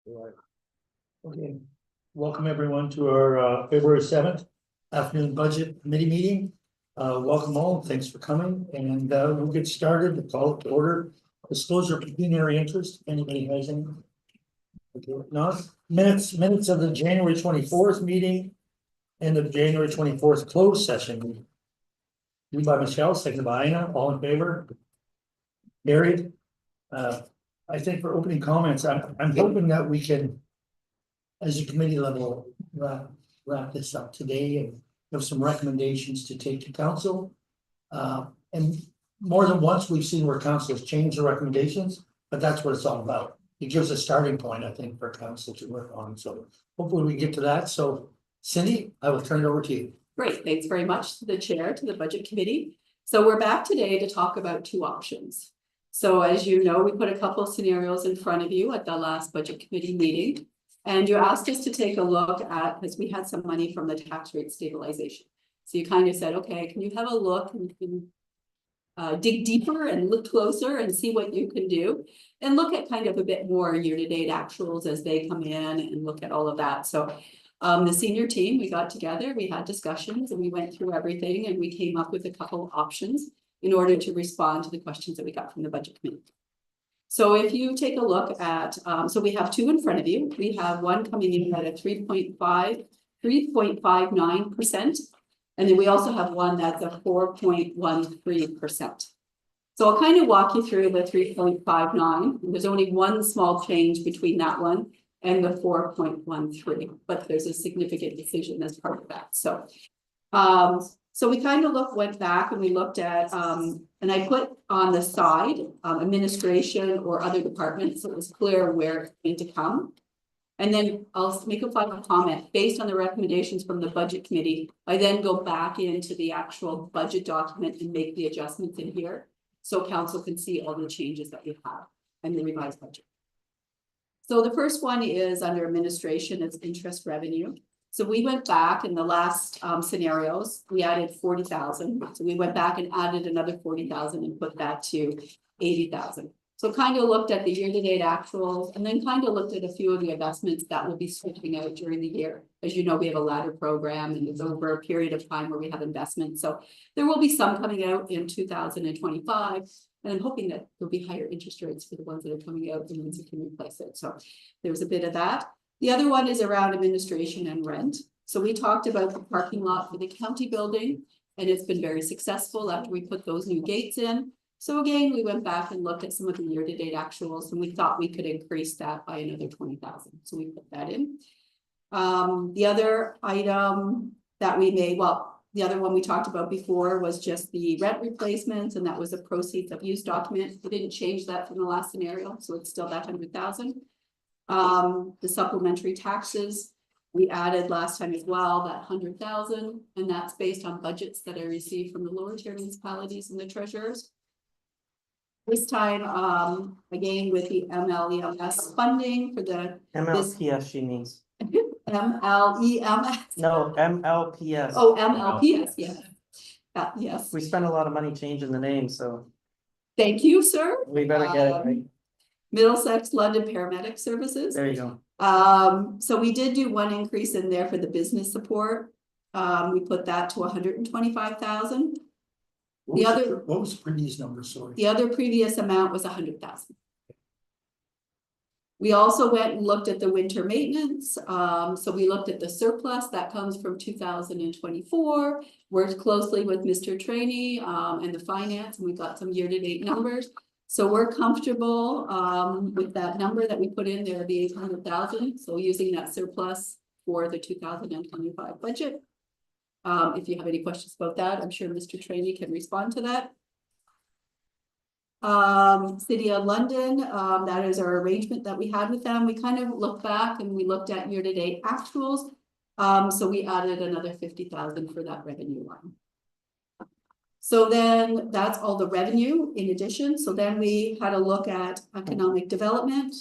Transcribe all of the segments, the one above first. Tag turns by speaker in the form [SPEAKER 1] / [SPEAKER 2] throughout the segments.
[SPEAKER 1] Right. Okay, welcome everyone to our February 7th afternoon budget committee meeting. Welcome all, thanks for coming, and we'll get started. The call to order. Disclosure of pecuniary interest. Anybody has any? Okay, no. Minutes of the January 24th meeting and the January 24th closed session meeting. Moved by Michelle, seconded by Ina, all in favor? Carried. I think for opening comments, I'm hoping that we can, as a committee level, wrap this up today and have some recommendations to take to council. And more than once, we've seen where council has changed the recommendations, but that's what it's all about. It gives a starting point, I think, for council to work on. So hopefully we get to that. So Cindy, I will turn it over to you.
[SPEAKER 2] Great, thanks very much to the chair, to the budget committee. So we're back today to talk about two options. So as you know, we put a couple of scenarios in front of you at the last budget committee meeting. And you asked us to take a look at, because we had some money from the tax rate stabilization. So you kind of said, okay, can you have a look and dig deeper and look closer and see what you can do and look at kind of a bit more year-to-date actuals as they come in and look at all of that. So the senior team, we got together, we had discussions and we went through everything and we came up with a couple of options in order to respond to the questions that we got from the budget committee. So if you take a look at, so we have two in front of you. We have one coming in at a 3.59%. And then we also have one that's a 4.13%. So I'll kind of walk you through the 3.59. There's only one small change between that one and the 4.13, but there's a significant decision as part of that. So, so we kind of went back and we looked at, and I put on the side administration or other departments, so it was clear where it's going to come. And then I'll make a final comment based on the recommendations from the budget committee. I then go back into the actual budget document and make the adjustments in here, so council can see all the changes that we have and the revised budget. So the first one is under administration, it's interest revenue. So we went back in the last scenarios, we added 40,000. So we went back and added another 40,000 and put that to 80,000. So kind of looked at the year-to-date actuals and then kind of looked at a few of the investments that will be switching out during the year. As you know, we have a ladder program and it's over a period of time where we have investments. So there will be some coming out in 2025. And I'm hoping that there'll be higher interest rates for the ones that are coming out and ones that can replace it. So there's a bit of that. The other one is around administration and rent. So we talked about the parking lot for the county building, and it's been very successful after we put those new gates in. So again, we went back and looked at some of the year-to-date actuals, and we thought we could increase that by another 20,000. So we put that in. The other item that we made, well, the other one we talked about before was just the rent replacements, and that was a proceeds of use document. We didn't change that from the last scenario, so it's still that 100,000. The supplementary taxes we added last time as well, that 100,000, and that's based on budgets that I received from the lower tier municipalities and the treasurers. This time, again with the MLEMS funding for the
[SPEAKER 3] MLPS she means.
[SPEAKER 2] MLEMS.
[SPEAKER 3] No, MLPS.
[SPEAKER 2] Oh, MLPS, yes. Yes.
[SPEAKER 3] We spent a lot of money changing the name, so
[SPEAKER 2] Thank you, sir.
[SPEAKER 3] we better get it right.
[SPEAKER 2] Middlesex London Paramedic Services.
[SPEAKER 3] There you go.
[SPEAKER 2] So we did do one increase in there for the business support. We put that to 125,000.
[SPEAKER 1] What was the previous number? Sorry.
[SPEAKER 2] The other previous amount was 100,000. We also went and looked at the winter maintenance. So we looked at the surplus that comes from 2024, worked closely with Mr. Trainee and the finance, and we got some year-to-date numbers. So we're comfortable with that number that we put in there, the 800,000. So using that surplus for the 2025 budget. If you have any questions about that, I'm sure Mr. Trainee can respond to that. City of London, that is our arrangement that we had with them. We kind of looked back and we looked at year-to-date actuals. So we added another 50,000 for that revenue line. So then that's all the revenue in addition. So then we had a look at economic development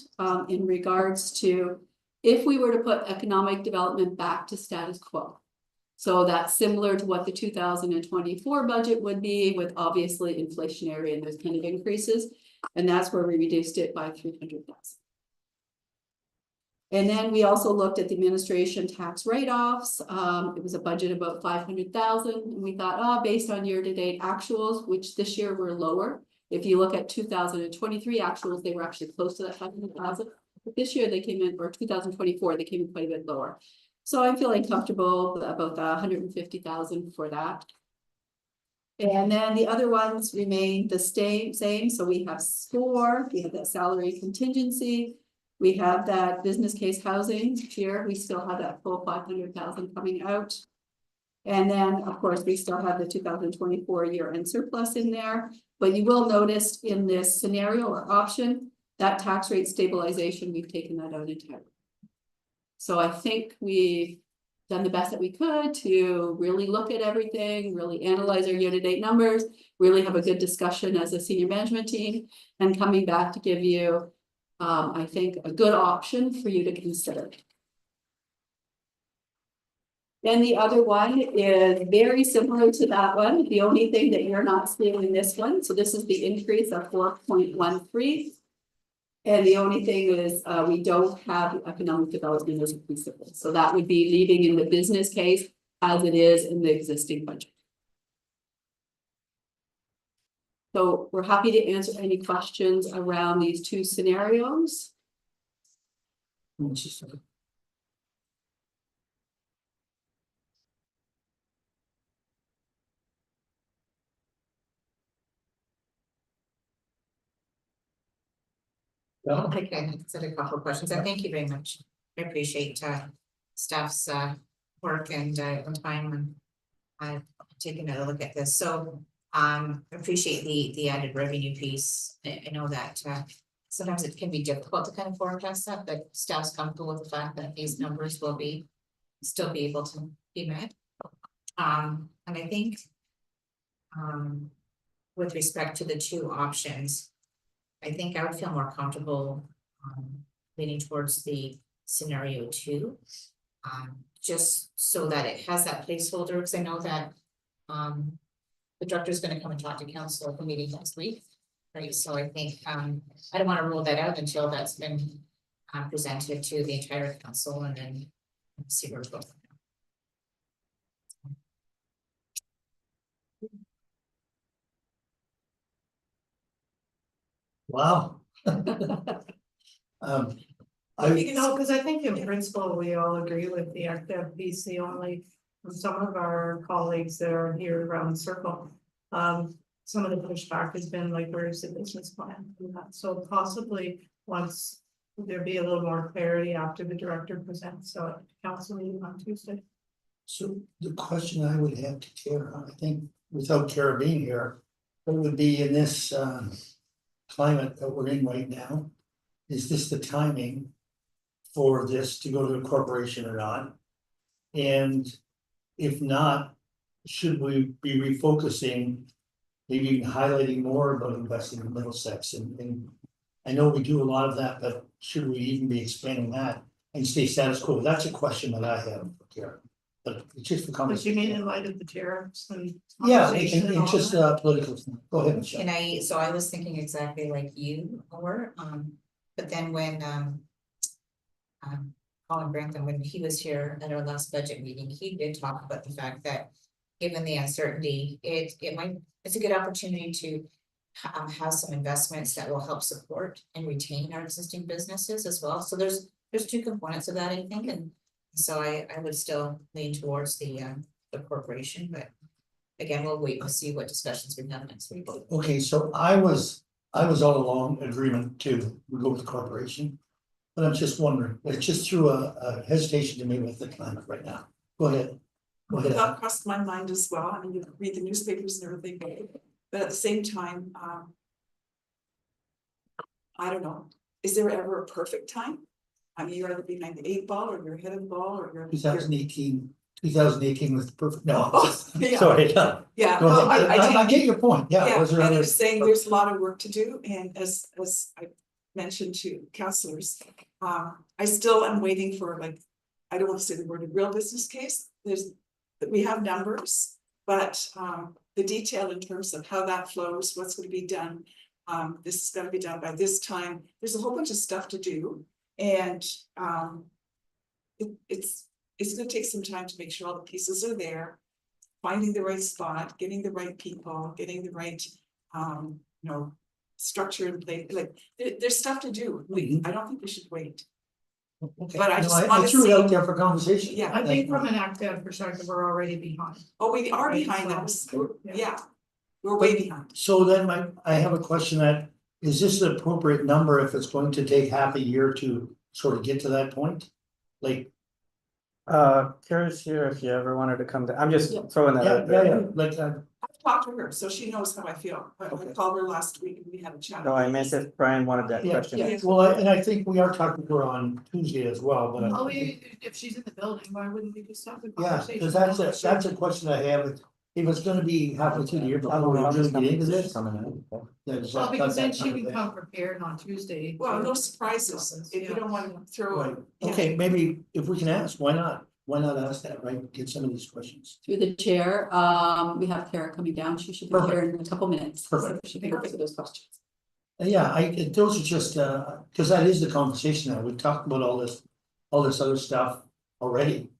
[SPEAKER 2] in regards to if we were to put economic development back to status quo. So that's similar to what the 2024 budget would be, with obviously inflationary and those kind of increases. And that's where we reduced it by 300,000. And then we also looked at the administration tax write-offs. It was a budget of about 500,000. And we thought, based on year-to-date actuals, which this year were lower. If you look at 2023 actuals, they were actually close to that 500,000. But this year they came in, or 2024, they came in quite a bit lower. So I'm feeling comfortable about the 150,000 for that. And then the other ones remain the same. So we have SCORE, we have that salary contingency. We have that business case housing here. We still have that full 500,000 coming out. And then, of course, we still have the 2024 year-end surplus in there. But you will notice in this scenario or option, that tax rate stabilization, we've taken that out entirely. So I think we've done the best that we could to really look at everything, really analyze our year-to-date numbers, really have a good discussion as a senior management team, and coming back to give you, I think, a good option for you to consider. Then the other one is very similar to that one. The only thing that you're not seeing in this one, so this is the increase of 4.13. And the only thing is, we don't have economic development as a piece of it. So that would be leaving in the business case as it is in the existing budget. So we're happy to answer any questions around these two scenarios.
[SPEAKER 1] Yeah.
[SPEAKER 4] Okay, I said a couple of questions, and thank you very much. I appreciate staff's work and time, and I've taken a look at this, so appreciate the added revenue piece. I know that sometimes it can be difficult to kind of forecast that, but staff's comfortable with the fact that these numbers will still be able to be met. And I think with respect to the two options, I think I would feel more comfortable leaning towards the scenario 2, just so that it has that placeholder, because I know that the director is going to come and talk to council at the meeting next week, right? So I think I don't want to rule that out until that's been presented to the entire council, and then see where we go.
[SPEAKER 1] Wow.
[SPEAKER 5] You know, because I think in principle, we all agree with the active piece, the only, from some of our colleagues that are here around the circle. Some of the pushback has been like, where's the business plan? So possibly once there be a little more clarity after the director presents, so at council meeting on Tuesday.
[SPEAKER 1] So the question I would have to Kara, I think without Kara being here, what would be in this climate that we're in right now? Is this the timing for this to go to a corporation or not? And if not, should we be refocusing, maybe even highlighting more about investing in Middlesex? And I know we do a lot of that, but should we even be expanding that and stay status quo? That's a question that I have for Kara. But it's just for
[SPEAKER 5] But
[SPEAKER 1] conversation.
[SPEAKER 5] you mean in light of the tariffs and.
[SPEAKER 1] Yeah,
[SPEAKER 5] conversation and all
[SPEAKER 1] it's just
[SPEAKER 5] that?
[SPEAKER 1] political. Go ahead, Michelle.
[SPEAKER 4] And so I was thinking exactly like you were, but then when Colin Grantham, when he was here at our last budget meeting, he did talk about the fact that given the uncertainty, it's a good opportunity to have some investments that will help support and retain our existing businesses as well. So there's two components of that, I think, and so I would still lean towards the corporation, but again, we'll wait and see what discussions we have next week.
[SPEAKER 1] Okay, so I was all along agreement to go with the corporation. But I'm just wondering, it just threw a hesitation to me with the climate right now. Go ahead. Go ahead.
[SPEAKER 6] That crossed my mind as well. I mean, you read the newspapers and everything, but at the same time, I don't know, is there ever a perfect time? I mean, you're either behind the 8 ball or you're ahead of the ball or you're.
[SPEAKER 1] 2018 was the perfect, no,
[SPEAKER 6] Yeah.
[SPEAKER 1] sorry.
[SPEAKER 6] Yeah,
[SPEAKER 1] Go
[SPEAKER 6] no,
[SPEAKER 1] ahead. I get your point, yeah.
[SPEAKER 6] yeah,
[SPEAKER 1] Was there
[SPEAKER 6] and
[SPEAKER 1] other-
[SPEAKER 6] I'm saying there's a lot of work to do, and as I mentioned to councillors, I still am waiting for, like, I don't want to say the word a real business case. We have numbers, but the detail in terms of how that flows, what's going to be done. This is going to be done by this time. There's a whole bunch of stuff to do. And it's gonna take some time to make sure all the pieces are there. Finding the right spot, getting the right people, getting the right, structure in place, like, there's stuff to do. I don't think we should wait.
[SPEAKER 1] Okay.
[SPEAKER 6] But I
[SPEAKER 1] No,
[SPEAKER 6] just wanna
[SPEAKER 1] threw it out
[SPEAKER 6] see-
[SPEAKER 1] there for conversation.
[SPEAKER 6] Yeah.
[SPEAKER 5] I think from an active perspective, we're already behind.
[SPEAKER 6] Oh, we are
[SPEAKER 5] Right,
[SPEAKER 6] behind
[SPEAKER 5] so-
[SPEAKER 6] us, yeah, we're way behind.
[SPEAKER 1] So then I have a question that, is this an appropriate number if it's going to take half a year to sort of get to that point? Like,
[SPEAKER 3] Kara's here if you ever wanted to come to, I'm just
[SPEAKER 2] Yeah.
[SPEAKER 3] throwing that out there.
[SPEAKER 1] like,
[SPEAKER 6] I've talked to her, so she knows how I feel. I called her last week and we had a chat.
[SPEAKER 3] No, I meant if Brian wanted that
[SPEAKER 1] yeah,
[SPEAKER 3] question.
[SPEAKER 1] yeah, well, and I think we are talking to her on Tuesday as well, but.
[SPEAKER 5] Oh, if she's in the building, why wouldn't we just have the
[SPEAKER 1] Yeah,
[SPEAKER 5] conversation?
[SPEAKER 1] because that's a question I have, if it's gonna be halfway through the year, before we really get into this. Yeah, just
[SPEAKER 5] Well,
[SPEAKER 1] like-
[SPEAKER 5] because then
[SPEAKER 1] that
[SPEAKER 5] she
[SPEAKER 1] kind of
[SPEAKER 5] can
[SPEAKER 1] thing.
[SPEAKER 5] come prepared on Tuesday.
[SPEAKER 6] Well, no surprises, if you
[SPEAKER 5] Yeah.
[SPEAKER 6] don't wanna throw
[SPEAKER 1] Right,
[SPEAKER 6] it. Yeah.
[SPEAKER 1] okay, maybe if we can ask, why not? Why not ask that, right? Get some of these questions.
[SPEAKER 2] Through the chair, we have Kara coming down. She should be
[SPEAKER 1] Perfect.
[SPEAKER 2] here in a couple minutes. So
[SPEAKER 1] Perfect.
[SPEAKER 2] she can answer those questions.
[SPEAKER 1] Yeah, those are just, because that is the conversation now, we've talked about all this other stuff already.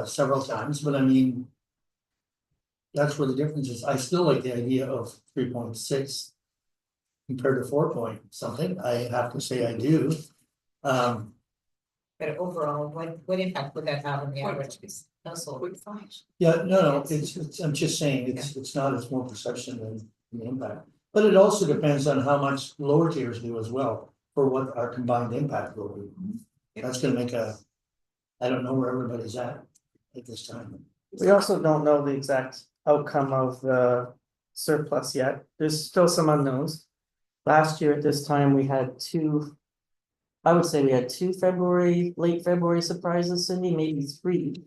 [SPEAKER 1] Several times, but I mean. That's where the difference is, I still like the idea of 3.6. Compared to 4 point something, I have to say I do.
[SPEAKER 4] But overall, what impact would that have on the average household?
[SPEAKER 6] Quick find.
[SPEAKER 1] Yeah, no, it's, I'm just saying, it's not, it's more perception than the impact. But it also depends on how much lower tiers do as well, for what our combined impact will be. That's gonna make I don't know where everybody's at this time.
[SPEAKER 3] We also don't know the exact outcome of the surplus yet. There's still some unknowns. Last year at this time, we had two. I would say we had two late February surprises, Cindy, maybe three.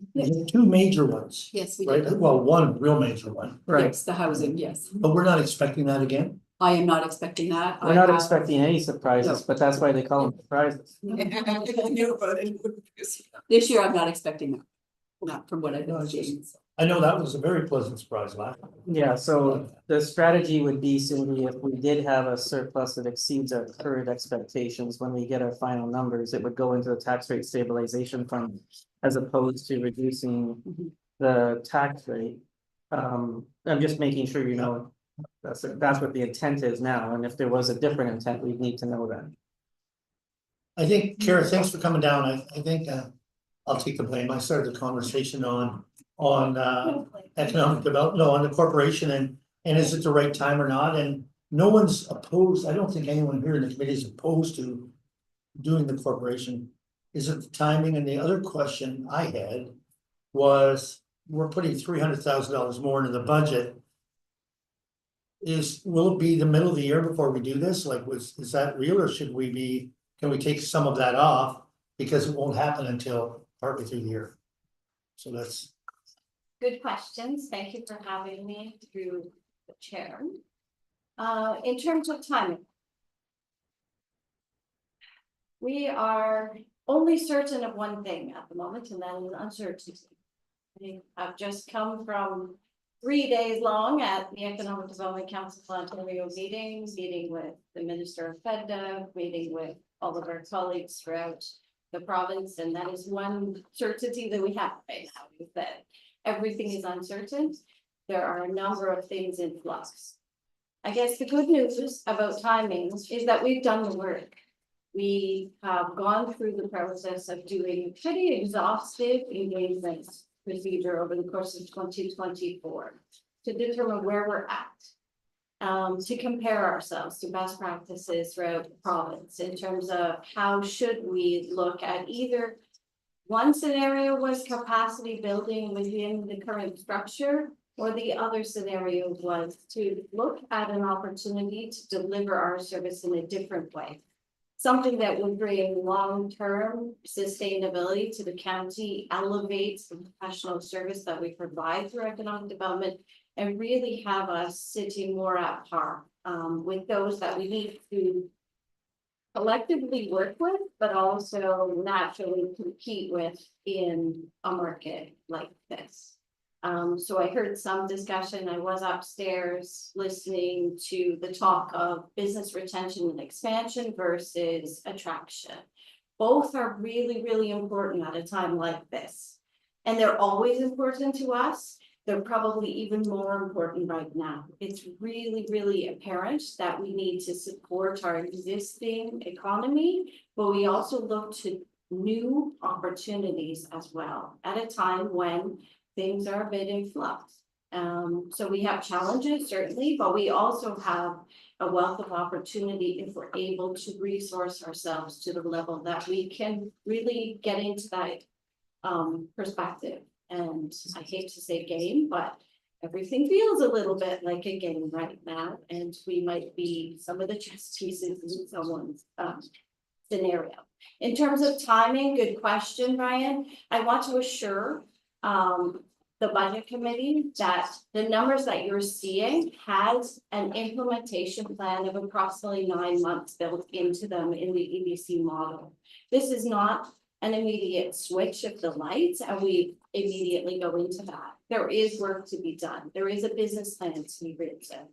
[SPEAKER 1] Two major ones,
[SPEAKER 2] Yes, we
[SPEAKER 1] right?
[SPEAKER 2] did.
[SPEAKER 1] Well, one real major one,
[SPEAKER 2] Yes, the housing, yes.
[SPEAKER 1] but we're not expecting that again.
[SPEAKER 2] I am not expecting that.
[SPEAKER 3] We're
[SPEAKER 2] I
[SPEAKER 3] not
[SPEAKER 2] have-
[SPEAKER 3] expecting any surprises,
[SPEAKER 2] No.
[SPEAKER 3] but that's why they call them surprises.
[SPEAKER 6] I knew about it.
[SPEAKER 2] This year, I'm not expecting that. Not from what I've
[SPEAKER 1] No,
[SPEAKER 2] been
[SPEAKER 1] it's just-
[SPEAKER 2] seeing.
[SPEAKER 1] I know that was a very pleasant surprise last.
[SPEAKER 3] Yeah, so the strategy would be, Cindy, if we did have a surplus that exceeds our current expectations, when we get our final numbers, it would go into the tax rate stabilization fund. As opposed to reducing the tax rate. I'm just making sure you know, that's what the intent is now, and if there was a different intent, we'd need to know that.
[SPEAKER 1] I think, Kara, thanks for coming down. I think I'll take the blame. I started the conversation on economic development, no, on the corporation and is it the right time or not? And no one's opposed. I don't think anyone here in the committee is opposed to doing the corporation. Is it the timing? And the other question I had was, we're putting $300,000 more into the budget. Will it be the middle of the year before we do this? Like, is that real, or can we take some of that off? Because it won't happen until partway through the year. So that's,
[SPEAKER 7] Good questions. Thank you for having me through the chair. In terms of timing. We are only certain of one thing at the moment, and that is uncertainty. I've just come from 3 days long at the Economic Development Council of Ontario meeting with the Minister of FedDev, meeting with all of our colleagues throughout the province, and that is one certainty that we have right now, is that everything is uncertain. There are a number of things in flux. I guess the good news about timing is that we've done the work. We have gone through the process of doing pretty exhaustive engagement procedure over the course of 2024 to determine where we're at. To compare ourselves to best practices throughout the province in terms of how should we look at either. One scenario was capacity building within the current structure, or the other scenario was to look at an opportunity to deliver our service in a different way. Something that would bring long-term sustainability to the county, elevate the professional service that we provide through economic development, and really have us sitting more at par with those that we need to collectively work with, but also naturally compete with in a market like this. So I heard some discussion. I was upstairs listening to the talk of business retention and expansion versus attraction. Both are really, really important at a time like this. And they're always important to us. They're probably even more important right now. It's really, really apparent that we need to support our existing economy, but we also look to new opportunities as well at a time when things are a bit in flux. So we have challenges certainly, but we also have a wealth of opportunity if we're able to resource ourselves to the level that we can really get into that perspective. And I hate to say game, but everything feels a little bit like a game right now, and we might be some of the chess pieces in someone's scenario. In terms of timing, good question, Brian. I want to assure the budget committee that the numbers that you're seeing has an implementation plan of approximately 9 months built into them in the EDC model. This is not an immediate switch of the lights and we immediately go into that. There is work to be done. There is a business plan to be written.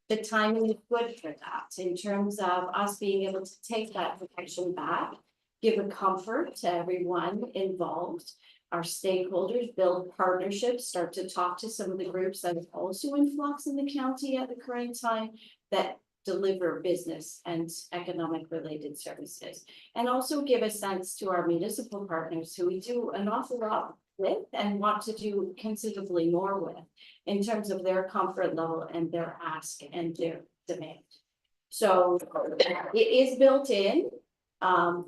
[SPEAKER 7] The timing is good for that in terms of us being able to take that protection back, give a comfort to everyone involved, our stakeholders, build partnerships, start to talk to some of the groups that are also in flux in the county at the current time that deliver business and economic related services. And also give a sense to our municipal partners who we do an awful lot with and want to do considerably more with in terms of their comfort level and their ask and their demand. So it is built in.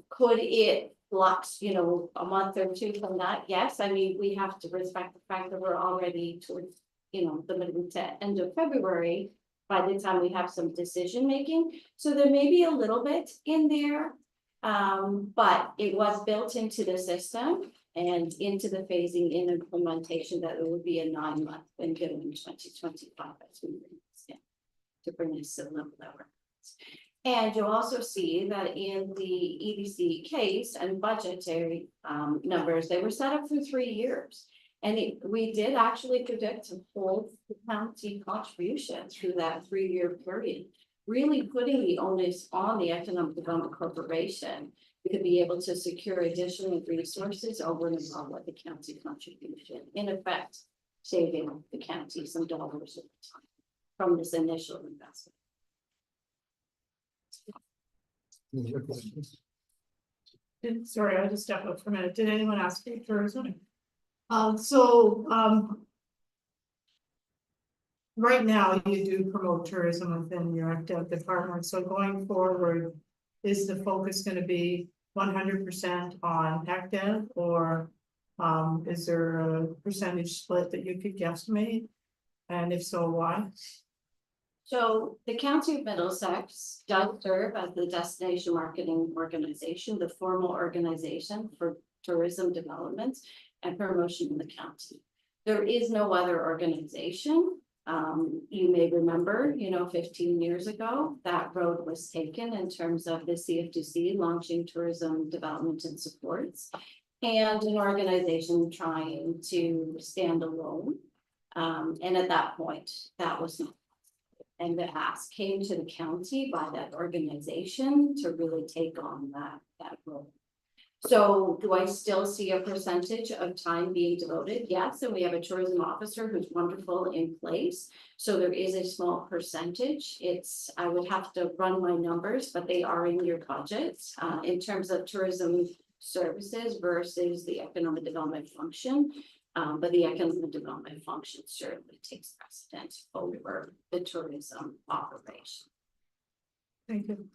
[SPEAKER 7] Could it flux, you know, a month or two from that? Yes, I mean, we have to respect the fact that we're already towards, you know, the middle to end of February by the time we have some decision making. So there may be a little bit in there, but it was built into the system and into the phasing in implementation that it would be a 9-month window in 2025 as we to bring this to the level that we're at. And you'll also see that in the EDC case and budgetary numbers, they were set up for 3 years. And we did actually predict to hold the county contribution through that 3-year period, really putting the onus on the Economic Development Corporation to be able to secure additional resources over and above what the county contribution, in effect, saving the county some dollars at the time from this initial investment.
[SPEAKER 1] Any other questions?
[SPEAKER 5] Sorry, I just stepped up for a minute. Did anyone ask for tourism? Right now you do promote tourism within your active department. So going forward, is the focus going to be 100% on active, or is there a percentage split that you could guesstimate? And if so, why?
[SPEAKER 7] So the County of Middlesex does serve as the destination marketing organization, the formal organization for tourism development and promotion in the county. There is no other organization. You may remember, 15 years ago, that road was taken in terms of the CFTC launching tourism development and supports, and an organization trying to stand alone. And at that point, that was not. And the ask came to the county by that organization to really take on that role. So do I still see a percentage of time being devoted? Yes, and we have a tourism officer who's wonderful in place. So there is a small percentage. I would have to run my numbers, but they are in your budget in terms of tourism services versus the economic development function. But the economic development function certainly takes precedent over the tourism operation.
[SPEAKER 5] Thank you.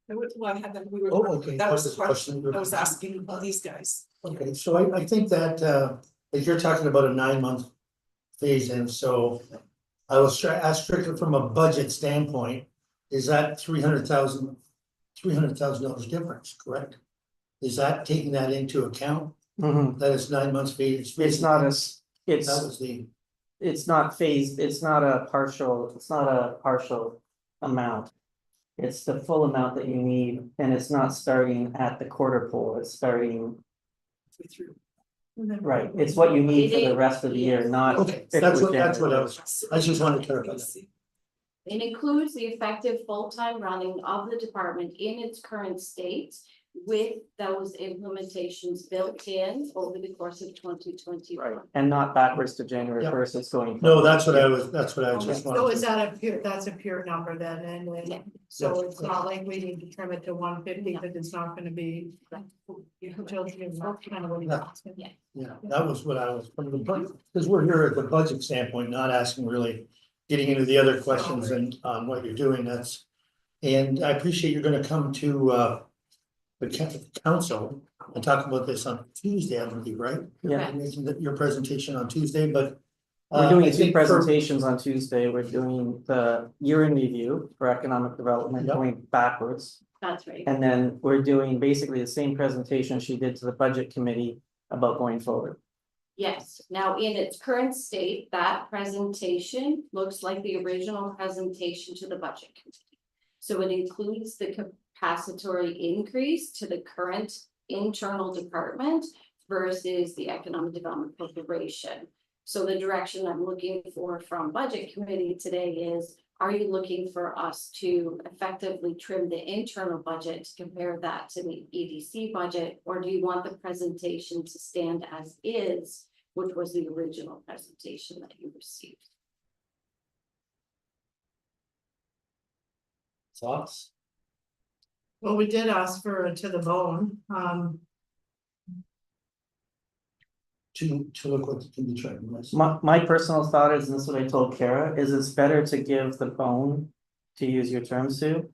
[SPEAKER 6] Well, I had that, we were,
[SPEAKER 1] Oh, okay.
[SPEAKER 6] that was the
[SPEAKER 1] That was the
[SPEAKER 6] question I was asking these guys.
[SPEAKER 1] Okay, so I think that if you're talking about a 9-month phase in, so I will ask strictly from a budget standpoint, is that $300,000 difference, correct? Is that taking that into account?
[SPEAKER 3] Mhm.
[SPEAKER 1] That is 9 months phase?
[SPEAKER 3] It's not as,
[SPEAKER 1] That was
[SPEAKER 3] it's not phased, it's not a partial amount. It's the full amount that you need, and it's not starting at the quarter pole, it's starting, right, it's what you need for the rest of the year, not.
[SPEAKER 1] Okay,
[SPEAKER 3] if
[SPEAKER 1] that's
[SPEAKER 3] we
[SPEAKER 1] what
[SPEAKER 3] get it.
[SPEAKER 1] I just wanted to clarify that.
[SPEAKER 7] It includes the effective full-time running of the department in its current state with those implementations built in over the course of 2021.
[SPEAKER 3] And not backwards to January
[SPEAKER 1] Yep.
[SPEAKER 3] 1st, it's going.
[SPEAKER 1] No,
[SPEAKER 3] forward.
[SPEAKER 1] that's what I just
[SPEAKER 5] So
[SPEAKER 1] wanted
[SPEAKER 5] is
[SPEAKER 1] to.
[SPEAKER 5] that a pure, that's a pure number then, and
[SPEAKER 7] Yeah.
[SPEAKER 5] then, so it's not like we need to trim it to 150, because it's not gonna be. Children is not kind of what he's asking.
[SPEAKER 7] Yeah.
[SPEAKER 1] Yeah, that was what I was, from the budget, because we're here at the budget standpoint, not asking really, getting into the other questions and on what you're doing, that's. And I appreciate you're gonna come to the council and talk about this on Tuesday, I believe, right?
[SPEAKER 3] Yeah.
[SPEAKER 7] Correct.
[SPEAKER 1] Making your presentation on Tuesday, but.
[SPEAKER 3] We're
[SPEAKER 1] I
[SPEAKER 3] doing two
[SPEAKER 1] think for-
[SPEAKER 3] presentations on Tuesday. We're doing the year in review for economic development,
[SPEAKER 1] Yep.
[SPEAKER 3] going backwards.
[SPEAKER 7] That's right.
[SPEAKER 3] And then we're doing basically the same presentation she did to the budget committee about going forward.
[SPEAKER 7] Yes, now in its current state, that presentation looks like the original presentation to the budget committee. So it includes the capacitory increase to the current internal department versus the Economic Development Corporation. So the direction I'm looking for from budget committee today is, are you looking for us to effectively trim the internal budget to compare that to the EDC budget? Or do you want the presentation to stand as is, which was the original presentation that you received?
[SPEAKER 1] Thoughts?
[SPEAKER 5] Well, we did ask for to the bone,
[SPEAKER 1] To look what can be trimmed, yes.
[SPEAKER 3] My personal thought is, and this is what I told Kara, is it's better to give the bone, to use your term, Sue.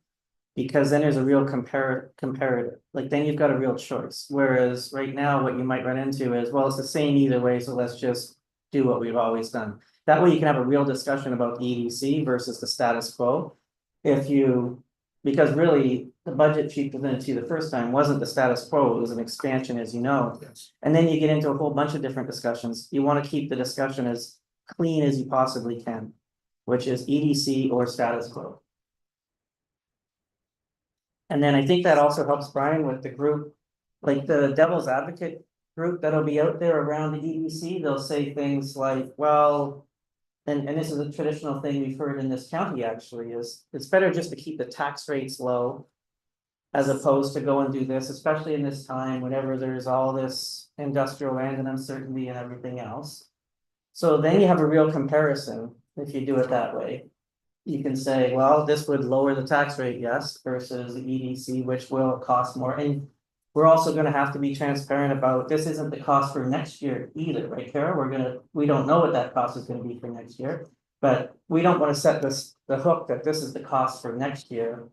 [SPEAKER 3] Because then there's a real comparative, like then you've got a real choice, whereas right now what you might run into is, well, it's the same either way, so let's just do what we've always done. That way you can have a real discussion about the EDC versus the status quo. If you, because really, the budget she presented to you the first time wasn't the status quo, it was an expansion, as you know.
[SPEAKER 1] Yes.
[SPEAKER 3] And then you get into a whole bunch of different discussions. You want to keep the discussion as clean as you possibly can, which is EDC or status quo. And then I think that also helps Brian with the group, like the devil's advocate group that'll be out there around the EDC, they'll say things like, well. And this is a traditional thing we've heard in this county actually, is it's better just to keep the tax rates low. As opposed to go and do this, especially in this time, whenever there's all this industrial land and uncertainty and everything else. So then you have a real comparison, if you do it that way. You can say, well, this would lower the tax rate, yes, versus the EDC, which will cost more, and. We're also gonna have to be transparent about, this isn't the cost for next year either, right, Kara? We don't know what that cost is gonna be for next year. But we don't wanna set the hook that this is the cost for next year.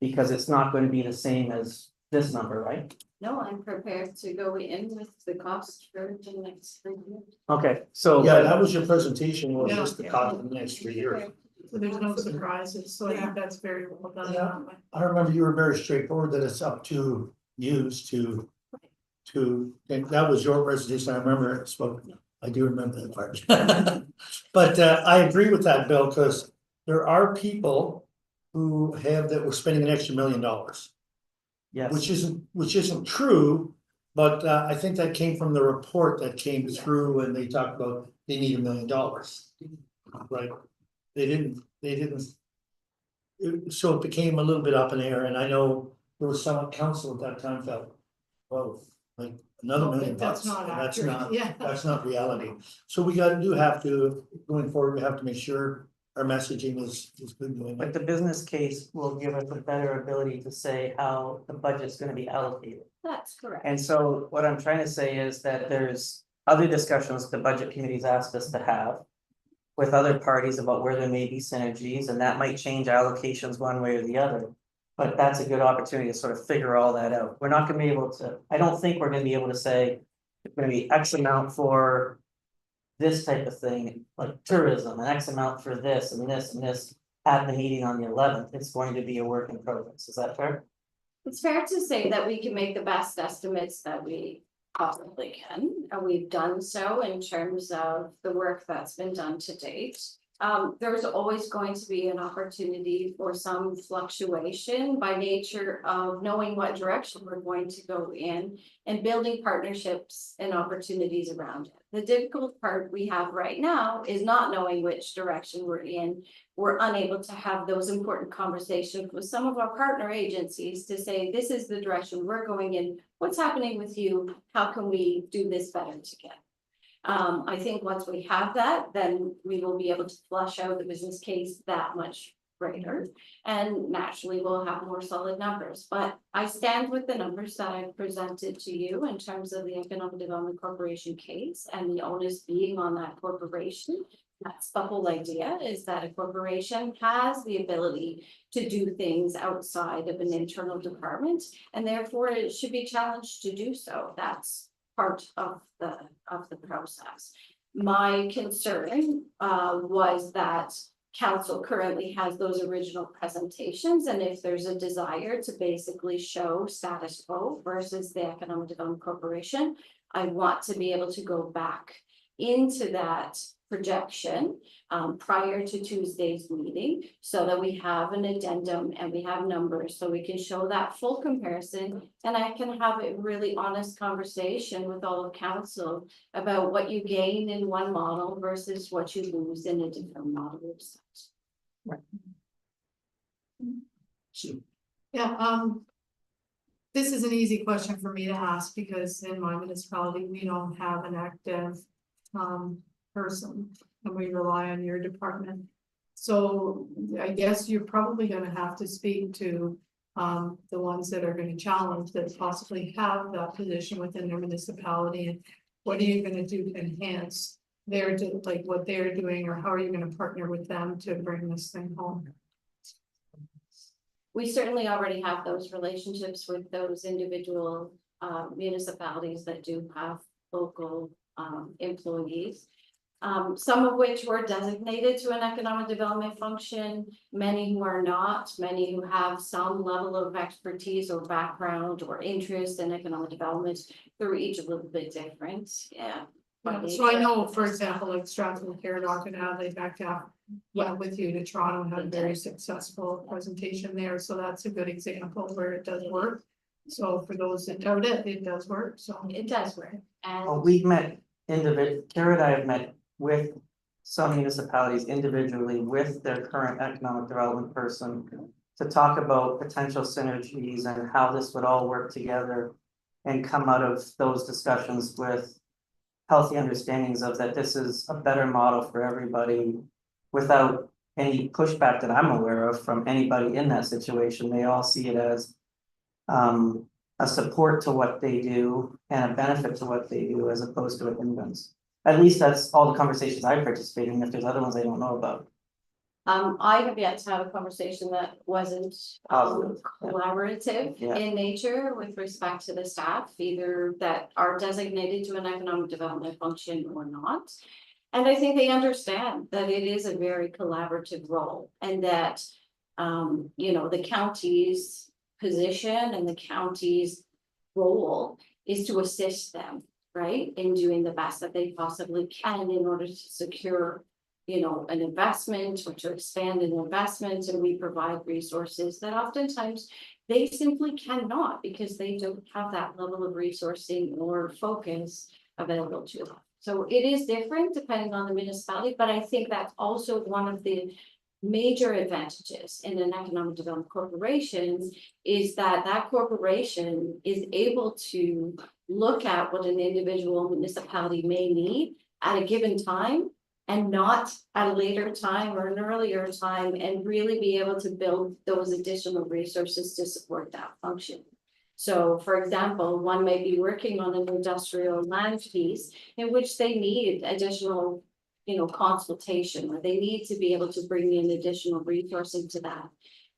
[SPEAKER 3] Because it's not gonna be the same as this number, right?
[SPEAKER 7] No, I'm prepared to go in with the cost for the next 3 years.
[SPEAKER 3] Okay, so.
[SPEAKER 1] Yeah, that was your presentation, was
[SPEAKER 5] Yeah.
[SPEAKER 1] just the cost of the next 3 years.
[SPEAKER 5] so there's no surprises, so I think that's very well done.
[SPEAKER 1] Yeah. I remember you were very straightforward that it's up to use to. And that was your presentation, I remember it spoke, I do remember that part. But I agree with that, Bill, because there are people who have that we're spending an extra $1 million.
[SPEAKER 3] Yes.
[SPEAKER 1] Which isn't true, but I think that came from the report that came through and they talked about they need $1 million. Right? They didn't. So it became a little bit up in the air, and I know there was some council at that time felt, whoa, like another $1 million
[SPEAKER 5] That's
[SPEAKER 1] bucks,
[SPEAKER 5] not
[SPEAKER 1] and that's
[SPEAKER 5] accurate,
[SPEAKER 1] not,
[SPEAKER 5] yeah.
[SPEAKER 1] that's not reality. So we do have to, going forward, we have to make sure our messaging is good doing
[SPEAKER 3] But
[SPEAKER 1] it.
[SPEAKER 3] the business case will give us a better ability to say how the budget's gonna be allocated.
[SPEAKER 7] That's correct.
[SPEAKER 3] And so what I'm trying to say is that there's other discussions the budget committee's asked us to have. With other parties about where there may be synergies, and that might change allocations one way or the other. But that's a good opportunity to sort of figure all that out. We're not gonna be able to, I don't think we're gonna be able to say, it's gonna be X amount for. This type of thing, like tourism, and X amount for this and this and this at the meeting on the 11th, it's going to be a work in progress, is that fair?
[SPEAKER 7] It's fair to say that we can make the best estimates that we possibly can, and we've done so in terms of the work that's been done to date. there's always going to be an opportunity for some fluctuation by nature of knowing what direction we're going to go in and building partnerships and opportunities around it. The difficult part we have right now is not knowing which direction we're in. We're unable to have those important conversations with some of our partner agencies to say, this is the direction we're going in. What's happening with you? How can we do this better together? I think once we have that, then we will be able to flush out the business case that much greater. And naturally, we'll have more solid numbers. But I stand with the numbers that I presented to you in terms of the Economic Development Corporation case and the onus being on that corporation. That's the whole idea, is that a corporation has the ability to do things outside of an internal department, and therefore it should be challenged to do so. That's part of the process. My concern was that council currently has those original presentations, and if there's a desire to basically show status quo versus the Economic Development Corporation, I want to be able to go back into that projection prior to Tuesday's meeting, so that we have an addendum and we have numbers, so we can show that full comparison, and I can have a really honest conversation with all of council about what you gain in one model versus what you lose in a different model.
[SPEAKER 5] Yeah, this is an easy question for me to ask because in my municipality, we don't have an active person and we rely on your department. So I guess you're probably gonna have to speak to the ones that are gonna challenge that possibly have that position within their municipality. And what are you gonna do to enhance their, like what they're doing, or how are you gonna partner with them to bring this thing home?
[SPEAKER 7] We certainly already have those relationships with those individual municipalities that do have local employees. Some of which were designated to an economic development function, many who are not, many who have some level of expertise or background or interest in economic development. They're each a little bit different, yeah.
[SPEAKER 5] So I know, for example, like Stratford, Caradoc and Adelaide back to went with you to Toronto and had a very successful presentation there, so that's a good example where it does work. So for those that doubt it, it does work, so.
[SPEAKER 7] It does work, and
[SPEAKER 3] We've met Kara and I have met with some municipalities individually with their current economic development person to talk about potential synergies and how this would all work together and come out of those discussions with healthy understandings of that this is a better model for everybody without any pushback that I'm aware of from anybody in that situation. They all see it as a support to what they do and a benefit to what they do as opposed to a hindrance. At least that's all the conversations I participate in. If there's other ones I don't know about.
[SPEAKER 7] I have yet to have a conversation that wasn't
[SPEAKER 3] Positive, yeah.
[SPEAKER 7] collaborative
[SPEAKER 3] Yeah.
[SPEAKER 7] in nature with respect to the staff, either that are designated to an economic development function or not. And I think they understand that it is a very collaborative role, and that you know, the county's position and the county's role is to assist them, right, in doing the best that they possibly can in order to secure, you know, an investment or to expand an investment. And we provide resources that oftentimes they simply cannot, because they don't have that level of resourcing or focus available to them. So it is different depending on the municipality, but I think that's also one of the major advantages in an economic development corporation is that that corporation is able to look at what an individual municipality may need at a given time and not at a later time or an earlier time, and really be able to build those additional resources to support that function. So for example, one may be working on an industrial land piece in which they need additional, you know, consultation, or they need to be able to bring in additional resources to that.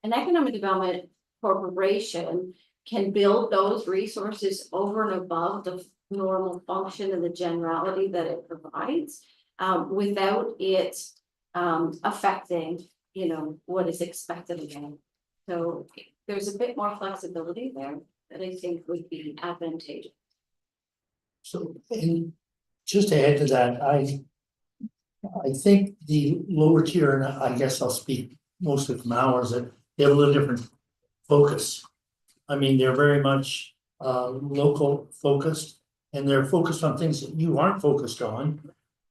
[SPEAKER 7] An economic development corporation can build those resources over and above the normal function and the generality that it provides, without it affecting, you know, what is expected of them. So there's a bit more flexibility there that I think would be advantageous.
[SPEAKER 1] So, and just to add to that, I think the lower tier, and I guess I'll speak mostly from ours, that they have a little different focus. I mean, they're very much local focused, and they're focused on things that you aren't focused on.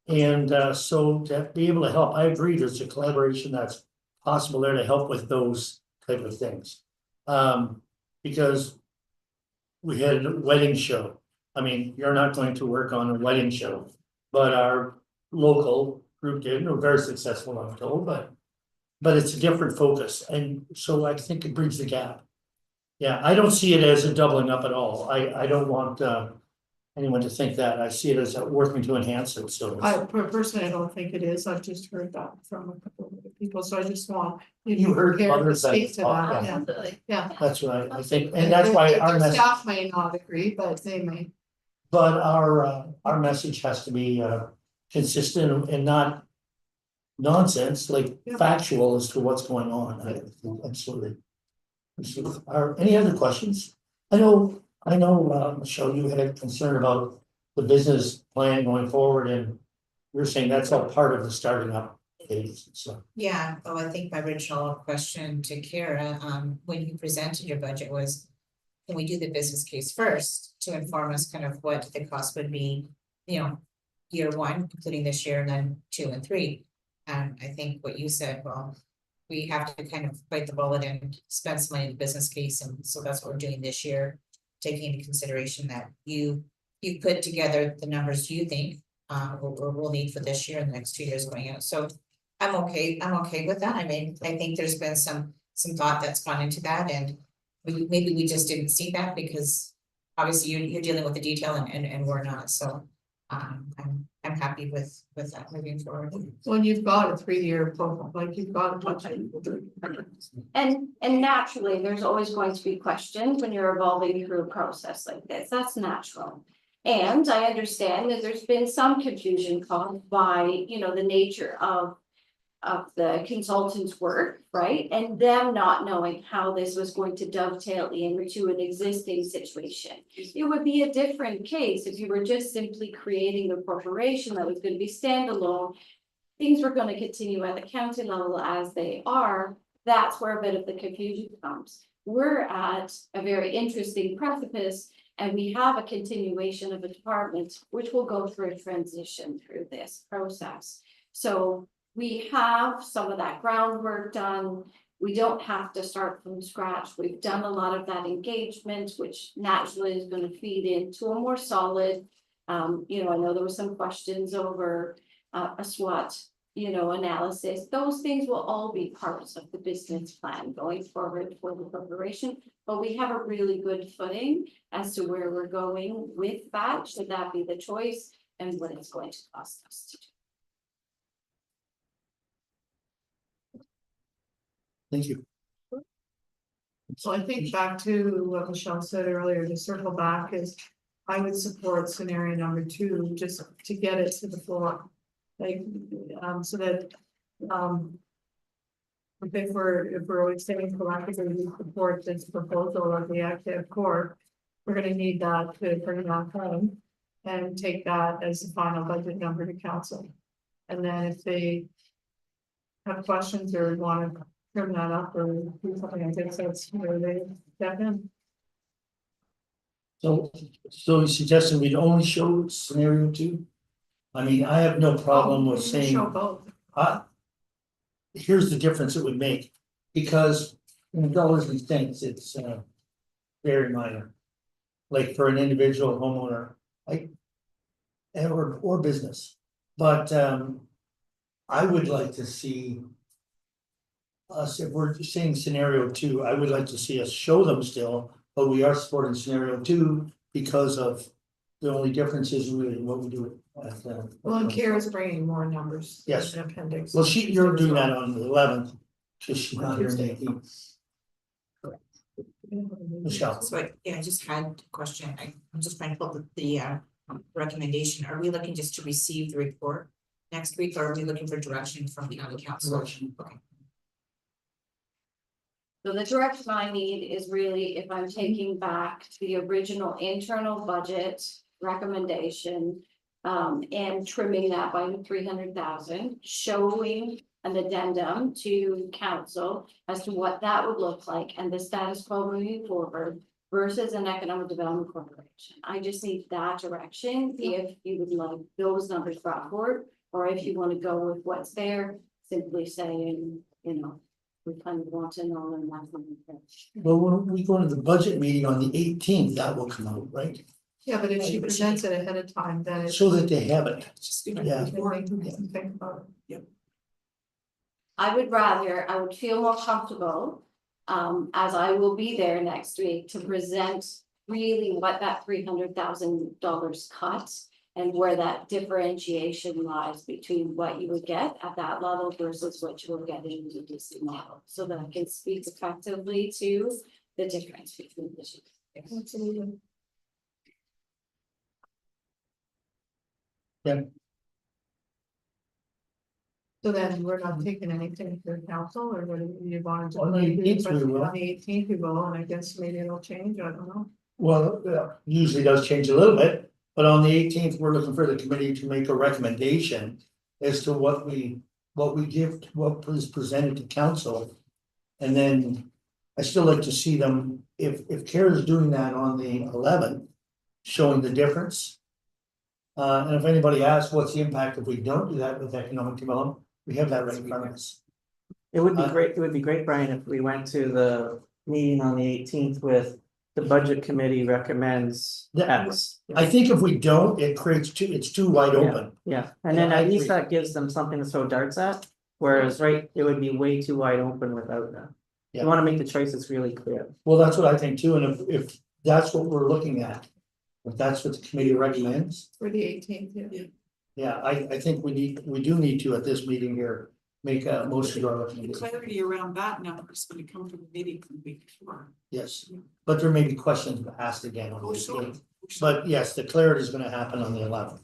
[SPEAKER 1] And so to be able to help, I agree, there's a collaboration that's possible there to help with those type of things. Because we had a wedding show. I mean, you're not going to work on a wedding show, but our local group did, and were very successful, I'm told, but it's a different focus, and so I think it bridges the gap. Yeah, I don't see it as a doubling up at all. I don't want anyone to think that. I see it as working to enhance it, so.
[SPEAKER 5] Personally, I don't think it is. I've just heard that from a couple of other people, so I just want.
[SPEAKER 1] You heard
[SPEAKER 5] Care to
[SPEAKER 1] others that
[SPEAKER 5] speak to
[SPEAKER 1] talk,
[SPEAKER 5] that,
[SPEAKER 1] yeah.
[SPEAKER 7] Absolutely.
[SPEAKER 5] yeah.
[SPEAKER 1] That's right, I think, and that's why our
[SPEAKER 5] Their
[SPEAKER 1] message,
[SPEAKER 5] staff may not agree, but they may.
[SPEAKER 1] but our message has to be consistent and not nonsense, like
[SPEAKER 5] Yeah.
[SPEAKER 1] factual as to what's going on. Absolutely. Any other questions? I know, Michelle, you had a concern about the business plan going forward, and you're saying that's all part of the starting up phase, so.
[SPEAKER 4] Yeah, oh, I think my original question to Kara, when you presented your budget was. Can we do the business case first to inform us kind of what the cost would be, year one, including this year, and then 2 and 3. And I think what you said, well, we have to kind of bite the bullet and spend some money in the business case, and so that's what we're doing this year. Taking into consideration that you put together the numbers you think we'll need for this year and the next 2 years going out, so I'm okay with that. I mean, I think there's been some thought that's gone into that, and maybe we just didn't see that because obviously you're dealing with the detail and we're not, so I'm happy with that moving forward.
[SPEAKER 5] When you've got a 3-year program, like you've got a budget.
[SPEAKER 7] And naturally, there's always going to be questions when you're evolving through a process like this. That's natural. And I understand that there's been some confusion caused by, the nature of the consultant's work, right? And them not knowing how this was going to dovetail into an existing situation. It would be a different case if you were just simply creating the corporation that was going to be standalone. Things were going to continue at the county level as they are. That's where a bit of the confusion comes. We're at a very interesting precipice, and we have a continuation of a department which will go through a transition through this process. So we have some of that groundwork done. We don't have to start from scratch. We've done a lot of that engagement, which naturally is going to feed into a more solid, I know there were some questions over a SWOT, analysis. Those things will all be parts of the business plan going forward for the corporation. But we have a really good footing as to where we're going with that, should that be the choice, and what it's going to cost us to do.
[SPEAKER 1] Thank you.
[SPEAKER 5] So I think back to what Michelle said earlier, to circle back, is I would support scenario number 2, just to get it to the floor. Like, so that, if we're always saying collectively we support this proposal of the active core, we're gonna need that to bring that home and take that as the final budget number to council. And then if they have questions or want to trim that up or do something, I think that's where they step in.
[SPEAKER 1] So you suggesting we'd only show scenario 2? I mean, I have no problem with saying.
[SPEAKER 5] Show both.
[SPEAKER 1] Here's the difference it would make, because in dollars and cents, it's very minor. Like for an individual homeowner, or business, but I would like to see us, if we're saying scenario 2, I would like to see us show them still, but we are supporting scenario 2 because of the only difference is really what we do.
[SPEAKER 5] Well, and Kara's bringing more numbers.
[SPEAKER 1] Yes.
[SPEAKER 5] in appendix.
[SPEAKER 1] Well, you're doing that on the 11th, because she's not here on the 18th. Michelle.
[SPEAKER 4] So I just had a question. I'm just trying to pull the recommendation. Are we looking just to receive the report next week, or are we looking for direction from the county council?
[SPEAKER 1] Direction.
[SPEAKER 4] Okay.
[SPEAKER 7] So the direction I need is really if I'm taking back the original internal budget recommendation And trimming that by 300,000, showing an addendum to council as to what that would look like and the status quo moving forward versus an economic development corporation. I just need that direction if you would like those numbers brought forward, or if you want to go with what's there, simply saying, you know, we kind of want to know and that's what we can.
[SPEAKER 1] Well, when we go into the budget meeting on the 18th, that will come out, right?
[SPEAKER 5] Yeah, but if she presents it ahead of time, then it's.
[SPEAKER 1] So that they have it.
[SPEAKER 6] Just, you know,
[SPEAKER 1] Yeah.
[SPEAKER 6] before-
[SPEAKER 5] Think about it.
[SPEAKER 7] I would feel more comfortable, as I will be there next week to present really what that $300,000 cuts and where that differentiation lies between what you would get at that level versus what you will get in the DC model, so that I can speak effectively to the difference between the two.
[SPEAKER 5] Absolutely.
[SPEAKER 1] Yeah.
[SPEAKER 5] So then we're not taking anything to the council, or what do you want to?
[SPEAKER 1] On the 18th we will.
[SPEAKER 5] On the 18th we will, and I guess maybe it'll change, I don't know.
[SPEAKER 1] Well, usually does change a little bit, but on the 18th, we're looking for the committee to make a recommendation as to what we give, what is presented to council. And then I still like to see them, if Kara's doing that on the 11th, showing the difference. And if anybody asks what's the impact if we don't do that with economic development, we have that right in front of us.
[SPEAKER 3] It would be great, Brian, if we went to the meeting on the 18th with the budget committee recommends
[SPEAKER 1] Yeah.
[SPEAKER 3] X.
[SPEAKER 1] I think if we don't, it's too wide open.
[SPEAKER 3] Yeah, and then
[SPEAKER 1] Yeah, I
[SPEAKER 3] at least
[SPEAKER 1] agree.
[SPEAKER 3] that gives them something to throw darts at, whereas, right, it would be way too wide open without that.
[SPEAKER 1] Yeah.
[SPEAKER 3] You wanna make the choices really clear.
[SPEAKER 1] Well, that's what I think too, and if that's what we're looking at. If that's what the committee recommends,
[SPEAKER 5] For the 18th, yeah.
[SPEAKER 1] yeah, I think we do need to at this meeting here, make a motion to our
[SPEAKER 6] The
[SPEAKER 1] recommendation.
[SPEAKER 6] clarity around that number is going to come from the meeting the week before.
[SPEAKER 1] Yes, but there may be questions asked again on
[SPEAKER 6] Oh,
[SPEAKER 1] this.
[SPEAKER 6] sure.
[SPEAKER 1] But yes, the clarity is gonna happen on the 11th.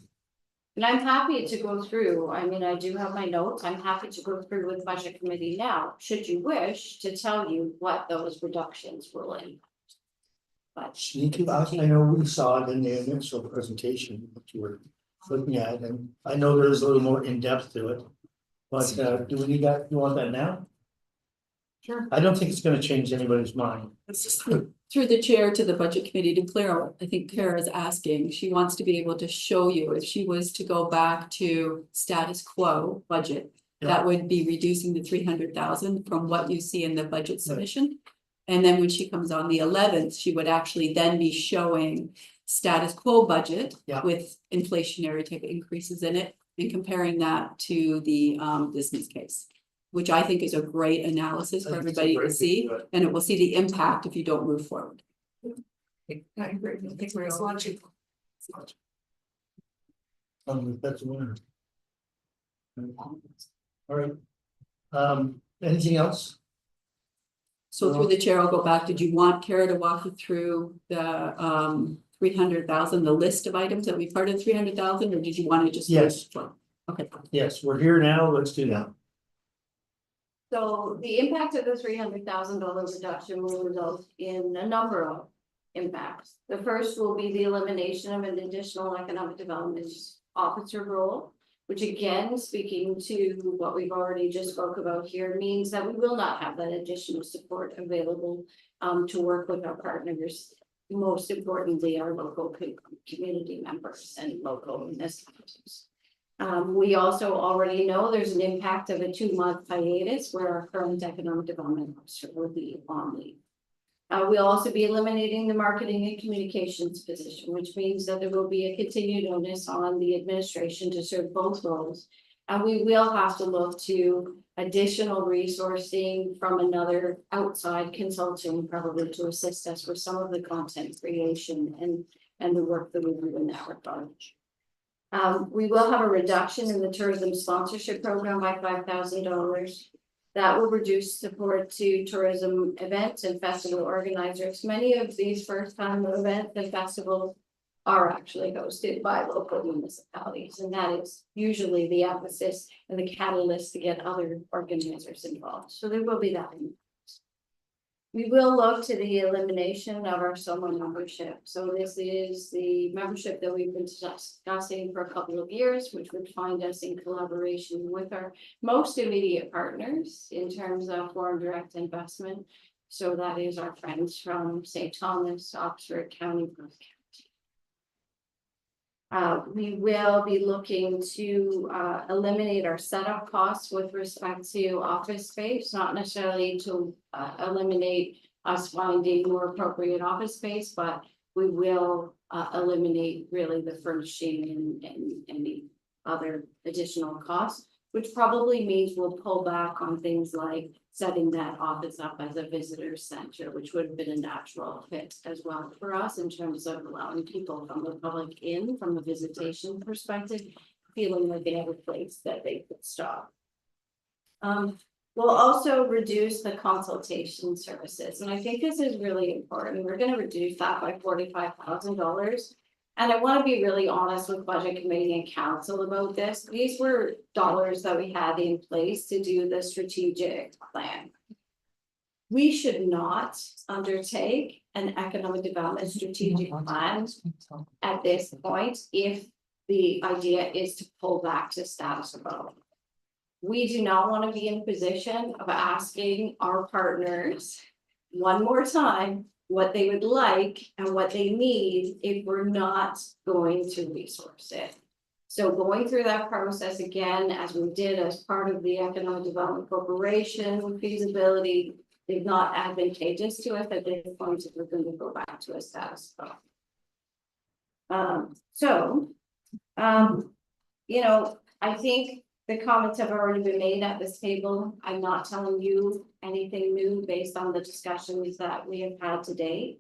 [SPEAKER 7] And I'm happy to go through, I mean, I do have my notes, I'm happy to go through with budget committee now, should you wish to tell you what those reductions will impact. But
[SPEAKER 1] Need to ask, I know we saw it in the initial presentation that you were looking at, and I know there's a little more in depth to it. But do we need that, you want that now?
[SPEAKER 5] Sure.
[SPEAKER 1] I don't think it's gonna change anybody's mind.
[SPEAKER 6] It's just,
[SPEAKER 2] Through the chair to the budget committee to Clara, I think Kara is asking, she wants to be able to show you if she was to go back to status quo budget.
[SPEAKER 1] Yeah.
[SPEAKER 2] That would be reducing the 300,000 from what you see in the budget submission. And then when she comes on the 11th, she would actually then be showing status quo budget.
[SPEAKER 1] Yeah.
[SPEAKER 2] With inflationary type increases in it and comparing that to the business case. Which I think is a great analysis for everybody to see, and it will see the impact if you don't move forward.
[SPEAKER 5] I agree, I think we're
[SPEAKER 6] it's
[SPEAKER 5] all.
[SPEAKER 6] logical. It's logical.
[SPEAKER 1] That's a winner. All right. Anything else?
[SPEAKER 2] So through the chair, I'll go back. Did you want Kara to walk you through the 300,000, the list of items that we part of 300,000, or did you want to just?
[SPEAKER 1] Yes.
[SPEAKER 2] Okay.
[SPEAKER 1] Yes, we're here now, let's do that.
[SPEAKER 7] so the impact of the $300,000 reduction will result in a number of impacts. The first will be the elimination of an additional economic development officer role, which again, speaking to what we've already just spoke about here, means that we will not have that additional support available to work with our partners. Most importantly, our local community members and local municipalities. We also already know there's an impact of a 2-month hiatus where our current economic development officer will be on leave. We'll also be eliminating the marketing and communications position, which means that there will be a continued onus on the administration to serve both roles. And we will have to look to additional resourcing from another outside consulting, probably to assist us with some of the content creation and the work that we do in that regard. We will have a reduction in the tourism sponsorship program by $5,000. That will reduce support to tourism events and festival organizers. Many of these first-time events and festivals are actually hosted by local municipalities, and that is usually the emphasis and the catalyst to get other organizers involved. So there will be that. We will look to the elimination of our summer membership. So this is the membership that we've been discussing for a couple of years, which would find us in collaboration with our most immediate partners in terms of foreign direct investment. So that is our friends from St. Thomas, Oxford County, Perth County. We will be looking to eliminate our setup costs with respect to office space, not necessarily to eliminate us finding more appropriate office space, but we will eliminate really the furnishing and any other additional costs, which probably means we'll pull back on things like setting that office up as a visitor center, which would have been a natural fit as well for us in terms of allowing people from the public in from a visitation perspective, feeling like they have a place that they could stop. We'll also reduce the consultation services, and I think this is really important. We're going to reduce that by $45,000. And I want to be really honest with Budget Committee and Council about this. These were dollars that we had in place to do the strategic plan. We should not undertake an economic development strategic plan at this point if the idea is to pull back to status quo. We do not want to be in a position of asking our partners one more time what they would like and what they need if we're not going to resource it. So going through that process again, as we did as part of the Economic Development Corporation feasibility, is not advantageous to us at this point if we're going to go back to a status quo. You know, I think the comments have already been made at this table. I'm not telling you anything new based on the discussions that we have had today.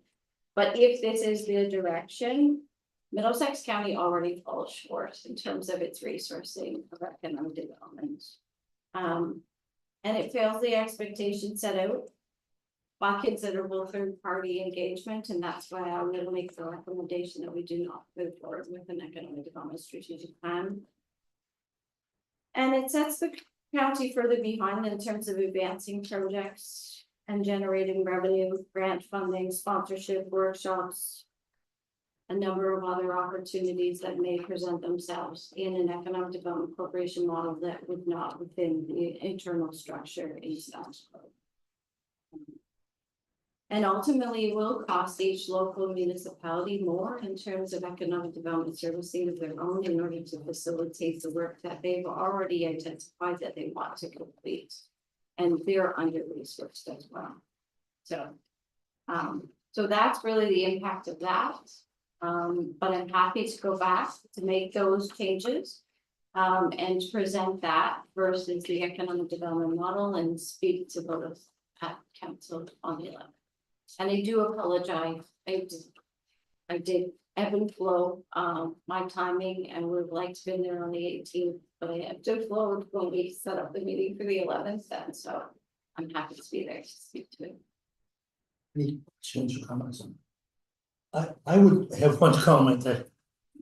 [SPEAKER 7] But if this is the direction, Middlesex County already falls short in terms of its resourcing of economic development. And it fails the expectation set out by considerable third-party engagement, and that's why I will make the recommendation that we do not move forward with an economic development strategic plan. And it sets the county further behind in terms of advancing projects and generating revenue, grant funding, sponsorship, workshops, a number of other opportunities that may present themselves in an economic development corporation model that would not within the internal structure in status quo. And ultimately will cost each local municipality more in terms of economic development servicing of their own in order to facilitate the work that they've already identified that they want to complete. And they're under-resourced as well. So, so that's really the impact of that. But I'm happy to go back to make those changes and present that versus the economic development model and speak to both at council on the 11th. And I do apologize. I did ebb and flow my timing and would have liked to have been there on the 18th, but I had to flow when we set up the meeting for the 11th then, so I'm happy to be there to speak to it.
[SPEAKER 1] Any change or comments? I would have one comment that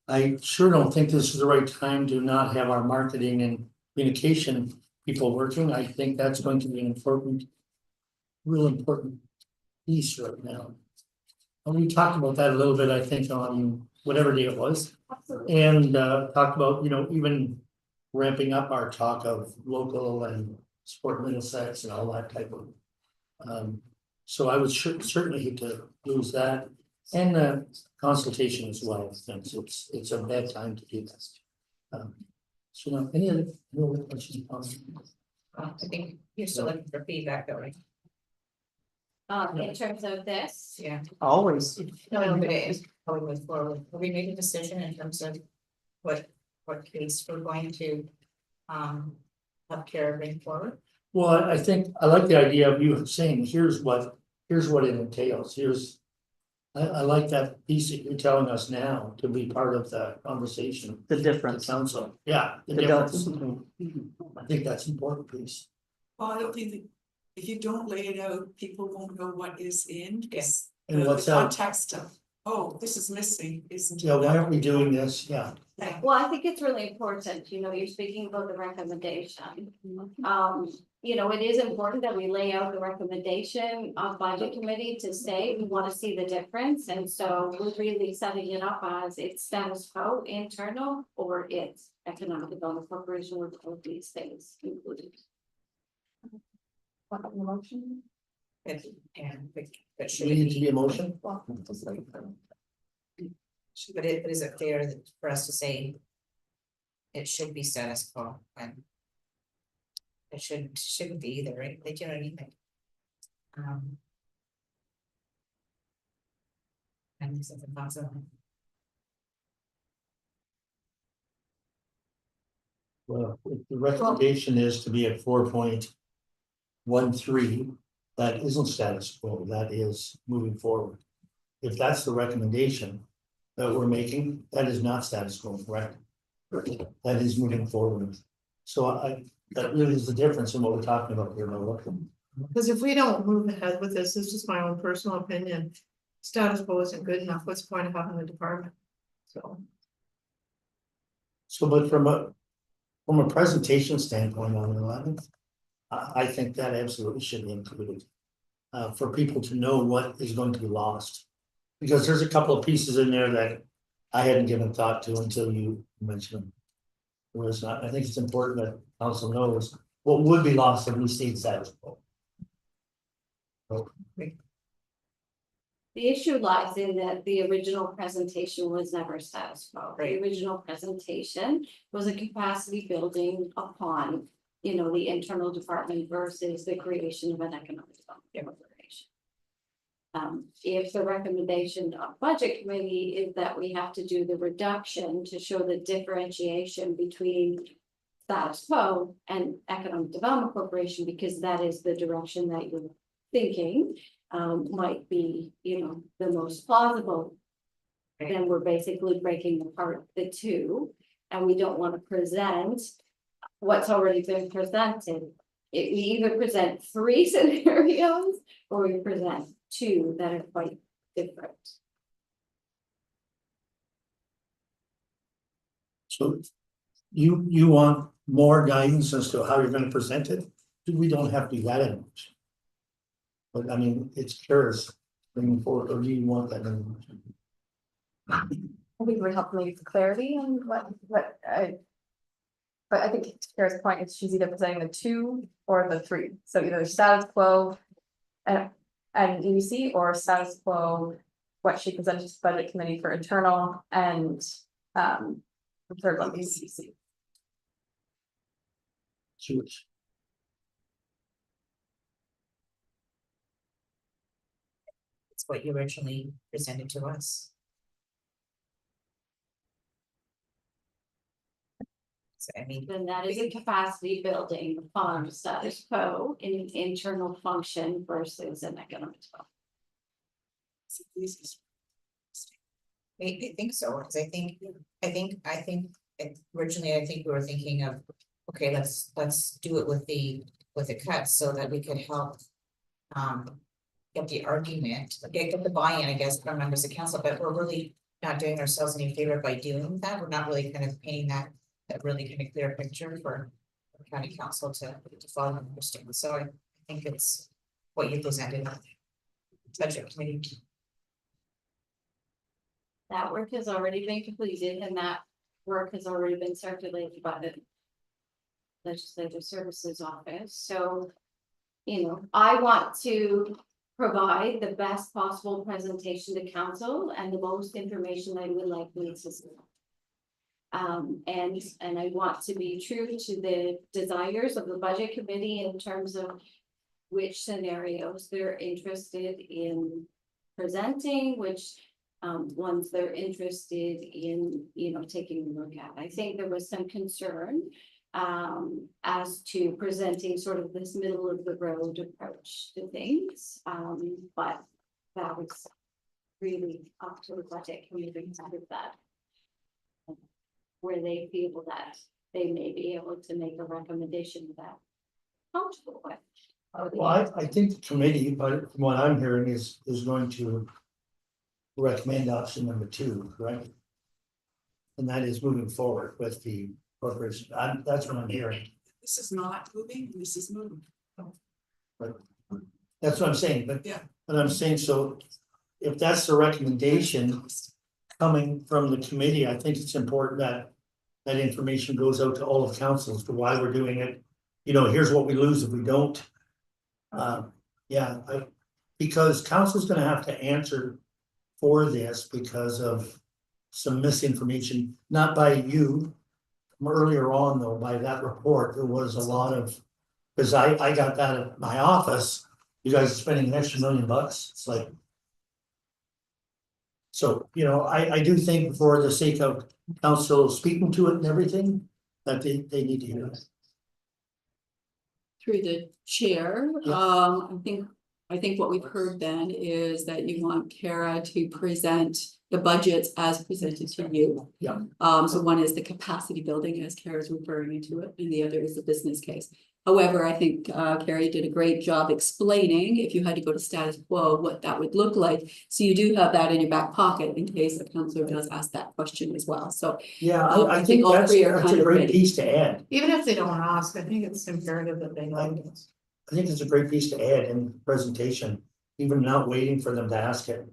[SPEAKER 1] I sure don't think this is the right time to not have our marketing and communication people working. I think that's going to be an important, real important piece right now. And we talked about that a little bit, I think, on whatever day it was.
[SPEAKER 7] Absolutely.
[SPEAKER 1] And talked about, you know, even ramping up our talk of local and support Middlesex and all that type of. So I would certainly hate to lose that. And consultation as well, since it's a bad time to do this. So now, any other questions?
[SPEAKER 4] I think you're still looking for feedback though, right?
[SPEAKER 7] In terms of this,
[SPEAKER 4] Yeah.
[SPEAKER 3] Always.
[SPEAKER 4] No, but it is probably move forward. Will we make a decision in terms of what case we're going to have care bring forward?
[SPEAKER 1] Well, I think I like the idea of you saying, here's what it entails. I like that piece that you're telling us now to be part of the conversation.
[SPEAKER 3] The difference.
[SPEAKER 1] Council, yeah, the
[SPEAKER 3] The
[SPEAKER 1] difference.
[SPEAKER 3] delta.
[SPEAKER 1] I think that's an important piece.
[SPEAKER 6] Well, I don't think that if you don't lay it out, people won't know what is in, because
[SPEAKER 1] And
[SPEAKER 6] the
[SPEAKER 1] what's out.
[SPEAKER 6] context of Oh, this is missing, isn't it?
[SPEAKER 1] Yeah, why aren't we doing this? Yeah,
[SPEAKER 7] Well, I think it's really important, you're speaking about the recommendation. It is important that we lay out the recommendation of budget committee to say we want to see the difference. And so we're really setting it up as it's status quo internal or it's economic development corporation with all these things included. What about the motion?
[SPEAKER 4] But should
[SPEAKER 1] we
[SPEAKER 4] it
[SPEAKER 1] need to be
[SPEAKER 4] be,
[SPEAKER 1] a motion.
[SPEAKER 4] but is it fair for us to say? It should be status quo and. It shouldn't be either, right? They do anything. And something about that.
[SPEAKER 1] Well, if the recommendation is to be at 4.13, that isn't status quo, that is moving forward. If that's the recommendation that we're making, that is not status quo, correct? That is moving forward. So that really is the difference in what we're talking about here, Noah.
[SPEAKER 5] Because if we don't move ahead with this is just my own personal opinion. Status quo isn't good enough. What's the point of having the department? So.
[SPEAKER 1] So, but from a presentation standpoint on the 11th, I think that absolutely should be included. For people to know what is going to be lost. Because there's a couple of pieces in there that I hadn't given thought to until you mentioned them. Whereas I think it's important that council knows what would be lost if we stayed status quo.
[SPEAKER 7] The issue lies in that the original presentation was never status quo. The
[SPEAKER 4] Right.
[SPEAKER 7] original presentation was a capacity building upon, the internal department versus the creation of an economic development corporation. If the recommendation of budget committee is that we have to do the reduction to show the differentiation between status quo and economic development corporation, because that is the direction that you're thinking, might be, the most plausible. Then we're basically breaking apart the two, and we don't want to present what's already been presented. We either present 3 scenarios or we present 2 that are quite different.
[SPEAKER 1] So you want more guidance as to how you're going to present it? We don't have to do that in much. But I mean, it's curious bringing forward, or do you want that in much?
[SPEAKER 8] I think it would help maybe for clarity on but I think to Kara's point, it's she's either presenting the 2 or the 3. So either status quo and EBC or status quo, what she presented to the budget committee for internal and the third one, EBC.
[SPEAKER 1] Switch.
[SPEAKER 4] It's what you originally presented to us. So I mean,
[SPEAKER 7] Then that is a capacity building upon status quo in an internal function versus an economic development.
[SPEAKER 4] I think so, because I think originally I think we were thinking of, okay, let's do it with the cuts so that we could help. Get the argument, get the buy-in, I guess, from members of council, but we're really not doing ourselves any favor by doing that. We're not really kind of painting that really kind of clear picture for county council to follow and understand. So I think it's what you presented. Budget committee.
[SPEAKER 7] That work has already been completed and that work has already been circulated by the Legislative Services Office. So, I want to provide the best possible presentation to council and the most information I would like me to see. And I want to be true to the desires of the budget committee in terms of which scenarios they're interested in presenting, which ones they're interested in, taking a look at. I think there was some concern as to presenting sort of this middle of the road approach to things. But that was really up to the budget committee to have that. Where they feel that they may be able to make a recommendation that comfortable with.
[SPEAKER 1] Well, I think the committee, but from what I'm hearing, is going to recommend option number 2, correct? And that is moving forward with the corporation. That's what I'm hearing.
[SPEAKER 6] This is not moving, this is moving.
[SPEAKER 1] That's what I'm saying, but.
[SPEAKER 6] Yeah.
[SPEAKER 1] But I'm saying, so if that's the recommendation coming from the committee, I think it's important that. That information goes out to all of council as to why we're doing it. You know, here's what we lose if we don't. Because council's gonna have to answer for this because of some misinformation, not by you. Earlier on though, by that report, there was a lot of, because I got that at my office, you guys are spending an extra $1 million, it's like. So, you know, I do think for the sake of council speaking to it and everything, that they need to hear it.
[SPEAKER 2] Through the chair,
[SPEAKER 1] Yeah.
[SPEAKER 2] I think what we've heard then is that you want Kara to present the budgets as presented to you.
[SPEAKER 1] Yeah.
[SPEAKER 2] So one is the capacity building, as Kara's referring to it, and the other is the business case. However, I think Kara did a great job explaining, if you had to go to status quo, what that would look like. So you do have that in your back pocket in case a councillor does ask that question as well, so.
[SPEAKER 1] Yeah,
[SPEAKER 2] I
[SPEAKER 1] I
[SPEAKER 2] think
[SPEAKER 1] think
[SPEAKER 2] all
[SPEAKER 1] that's
[SPEAKER 2] three are
[SPEAKER 1] a
[SPEAKER 2] kind of
[SPEAKER 1] great
[SPEAKER 2] ready.
[SPEAKER 1] piece to add.
[SPEAKER 5] Even if they don't ask, I think it's imperative that they know this.
[SPEAKER 1] I think it's a great piece to add in the presentation, even not waiting for them to ask it.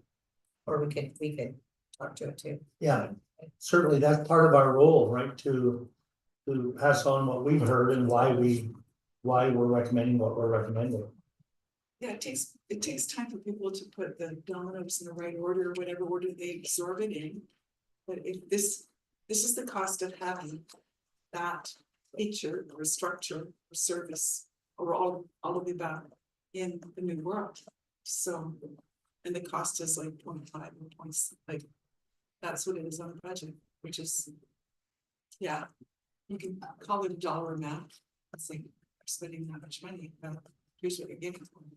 [SPEAKER 4] Or we could talk to it too.
[SPEAKER 1] Yeah, certainly that's part of our role, right, to pass on what we've heard and why we're recommending what we're recommending.
[SPEAKER 6] Yeah, it takes time for people to put the dominoes in the right order, whatever order they absorb it in. But if this is the cost of having that feature or structure or service or all of the above in the new world. So, and the cost is like 0.5 or points, like that's what it is on the budget, which is, yeah, you can call it a dollar amount. It's like I'm spending that much money, but here's what you're getting for me.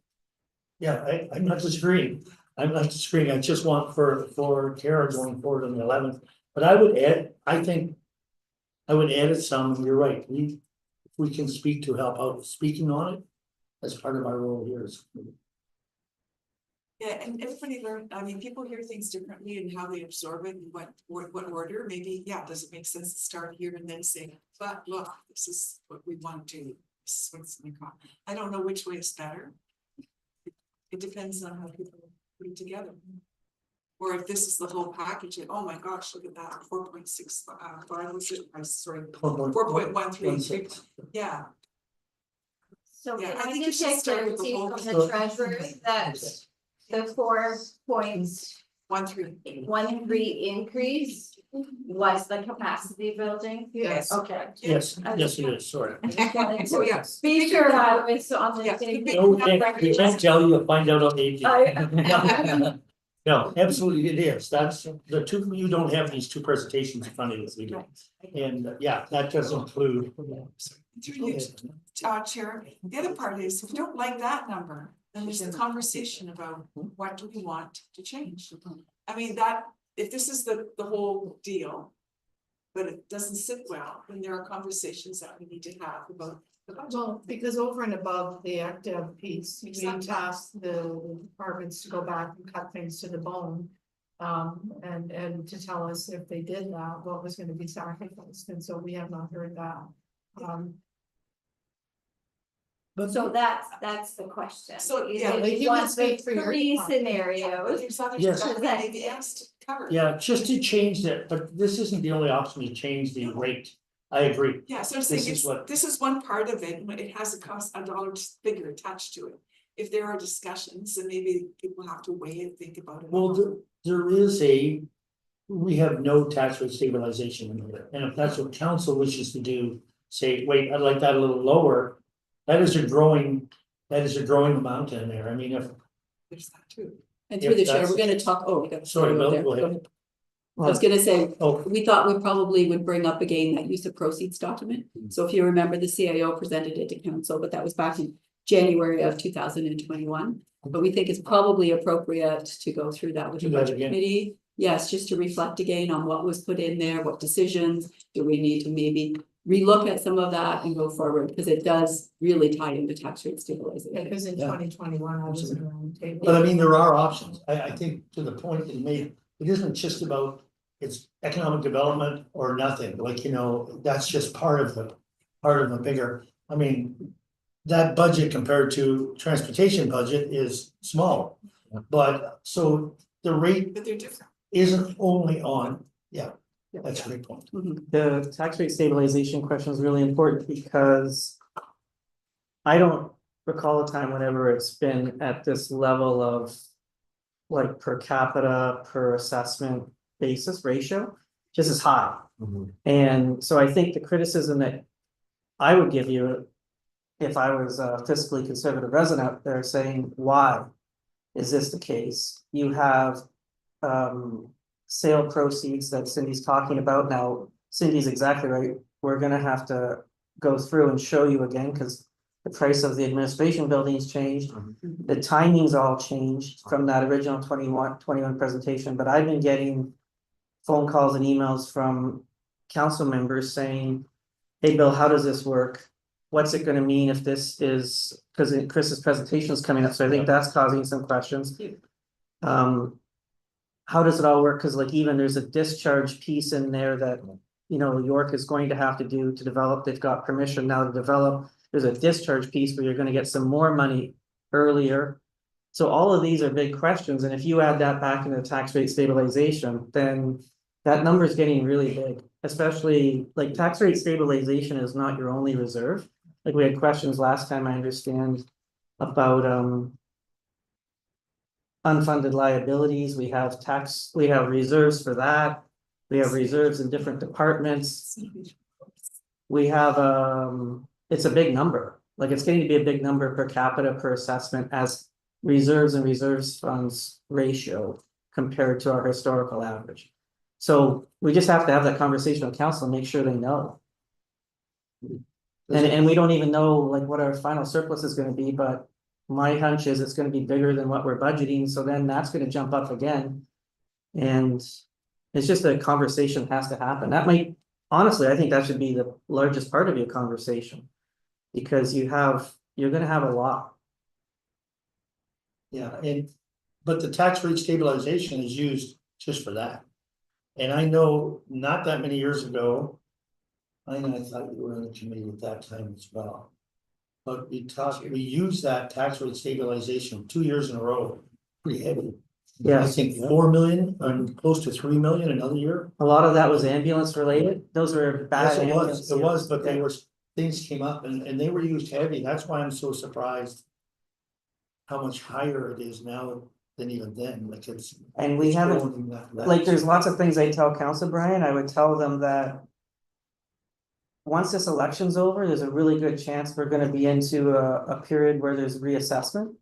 [SPEAKER 1] Yeah, I'm not disagreeing. I'm not disagreeing. I just want for Kara going forward on the 11th. But I would add, I think. I would add it some, you're right, if we can speak to help out speaking on it. As part of our role here is.
[SPEAKER 6] Yeah, and everybody learn, I mean, people hear things differently and how they absorb it and what order, maybe, yeah, does it make sense to start here and then say, but look, this is what we want to do. This is what's going on. I don't know which way is better. It depends on how people put it together. Or if this is the whole package, and oh my gosh, look at that, 4.6, was it, I'm sorry, 4.133, yeah.
[SPEAKER 7] So
[SPEAKER 6] Yeah,
[SPEAKER 7] can
[SPEAKER 6] I
[SPEAKER 7] I
[SPEAKER 6] think
[SPEAKER 7] just
[SPEAKER 6] you should
[SPEAKER 7] check
[SPEAKER 6] start with the
[SPEAKER 7] clarity
[SPEAKER 6] whole-
[SPEAKER 7] from the treasurer that the 4.13 increase was the capacity building?
[SPEAKER 6] Yes.
[SPEAKER 7] Okay.
[SPEAKER 1] Yes, yes, it is, sorry.
[SPEAKER 7] I just wanted
[SPEAKER 6] Oh,
[SPEAKER 7] to
[SPEAKER 6] yes.
[SPEAKER 7] be sure I was on the
[SPEAKER 6] Yeah,
[SPEAKER 7] same.
[SPEAKER 6] the
[SPEAKER 1] No, we can't tell you, you'll find out on the 18th. No, absolutely it is. That's the two, you don't have these two presentations in front of you, we do. And yeah, that does include.
[SPEAKER 6] Through you, Chair, the other part is, if you don't like that number, then there's a conversation about what do we want to change. I mean, that, if this is the whole deal. But it doesn't sit well, then there are conversations that we need to have about the budget.
[SPEAKER 5] Well, because over and above the active piece, we tasked the departments to go back and cut things to the bone. And to tell us if they did that, what was gonna be sacrificed, and so we have not heard that.
[SPEAKER 7] So that's the question.
[SPEAKER 6] So,
[SPEAKER 7] Is
[SPEAKER 6] yeah,
[SPEAKER 7] it
[SPEAKER 5] like, you
[SPEAKER 7] one
[SPEAKER 5] can
[SPEAKER 7] of
[SPEAKER 5] speak
[SPEAKER 7] the
[SPEAKER 5] for your
[SPEAKER 7] three
[SPEAKER 5] department.
[SPEAKER 7] scenarios?
[SPEAKER 6] There's other
[SPEAKER 1] Yes.
[SPEAKER 6] stuff that may be asked, covered.
[SPEAKER 1] Yeah, just to change that, but this isn't the only option to change the rate. I agree.
[SPEAKER 6] Yeah, so I'm
[SPEAKER 1] This
[SPEAKER 6] saying
[SPEAKER 1] is
[SPEAKER 6] it's,
[SPEAKER 1] what-
[SPEAKER 6] this is one part of it, but it has a cost, a dollar figure attached to it. If there are discussions, then maybe people have to weigh and think about it.
[SPEAKER 1] Well, there is we have no tax rate stabilization in there, and if that's what council wishes to do, say, wait, I'd like that a little lower. That is a growing amount in there, I mean, if,
[SPEAKER 6] There's that too.
[SPEAKER 2] And through the
[SPEAKER 1] If
[SPEAKER 2] chair,
[SPEAKER 1] that's-
[SPEAKER 2] we're gonna talk, oh, we got.
[SPEAKER 1] Sorry, Bill,
[SPEAKER 2] there.
[SPEAKER 1] go ahead.
[SPEAKER 2] I was gonna say,
[SPEAKER 1] oh,
[SPEAKER 2] we thought we probably would bring up again that use of proceeds document. So if you remember, the CIO presented it to council, but that was back in January of 2021. But we think it's probably appropriate to go through that with the
[SPEAKER 1] Do that
[SPEAKER 2] budget
[SPEAKER 1] again.
[SPEAKER 2] committee. Yes, just to reflect again on what was put in there, what decisions, do we need to maybe relook at some of that and go forward, because it does really tie into tax rate stabilization.
[SPEAKER 5] Because in
[SPEAKER 1] Yeah.
[SPEAKER 5] 2021, I was
[SPEAKER 1] Absolutely.
[SPEAKER 5] around the table.
[SPEAKER 1] But I mean, there are options. I think to the point that you made, it isn't just about it's economic development or nothing, like, you know, that's just part of the bigger, I mean. That budget compared to transportation budget is small, but so the rate
[SPEAKER 6] But they're different.
[SPEAKER 1] isn't only on, yeah, that's a great point.
[SPEAKER 2] Mhm.
[SPEAKER 3] The tax rate stabilization question is really important because. I don't recall a time whenever it's been at this level of. Like per capita, per assessment basis ratio, just as high. And so I think the criticism that I would give you. If I was a fiscally conservative resident out there saying, why is this the case? You have sale proceeds that Cindy's talking about now. Cindy's exactly right. We're gonna have to go through and show you again, because the price of the administration buildings changed. The timings all changed from that original 21 presentation, but I've been getting phone calls and emails from council members saying, hey, Bill, how does this work? What's it gonna mean if this is, because Chris's presentation is coming up, so I think that's causing some questions. How does it all work? Cause like even there's a discharge piece in there that, you know, York is going to have to do to develop, they've got permission now to develop. There's a discharge piece where you're gonna get some more money earlier. So all of these are big questions, and if you add that back into tax rate stabilization, then that number is getting really big. Especially like tax rate stabilization is not your only reserve. Like we had questions last time, I understand, about unfunded liabilities. We have reserves for that. We have reserves in different departments. We have it's a big number, like it's going to be a big number per capita per assessment as reserves and reserves funds ratio compared to our historical average. So we just have to have that conversation with council and make sure they know. And we don't even know like what our final surplus is gonna be, but my hunch is it's gonna be bigger than what we're budgeting, so then that's gonna jump up again. And it's just a conversation has to happen. That might, honestly, I think that should be the largest part of your conversation. Because you're gonna have a lot.
[SPEAKER 1] Yeah, but the tax rate stabilization is used just for that. And I know not that many years ago. I thought you were in the committee at that time as well. But we used that tax rate stabilization 2 years in a row, pretty heavy. I
[SPEAKER 3] Yes,
[SPEAKER 1] think 4 million and close to 3 million another year.
[SPEAKER 3] a lot of that was ambulance related. Those were bad.
[SPEAKER 1] Yes, it
[SPEAKER 3] ambulance
[SPEAKER 1] was,
[SPEAKER 3] deals.
[SPEAKER 1] but they were, things came up and they were used heavy. That's why I'm so surprised. How much higher it is now than even then, like it's.
[SPEAKER 3] And we
[SPEAKER 1] it's
[SPEAKER 3] haven't,
[SPEAKER 1] growing that
[SPEAKER 3] like, there's lots of things I tell council, Brian, I would tell them that. Once this election's over, there's a really good chance we're gonna be into a period where there's reassessment.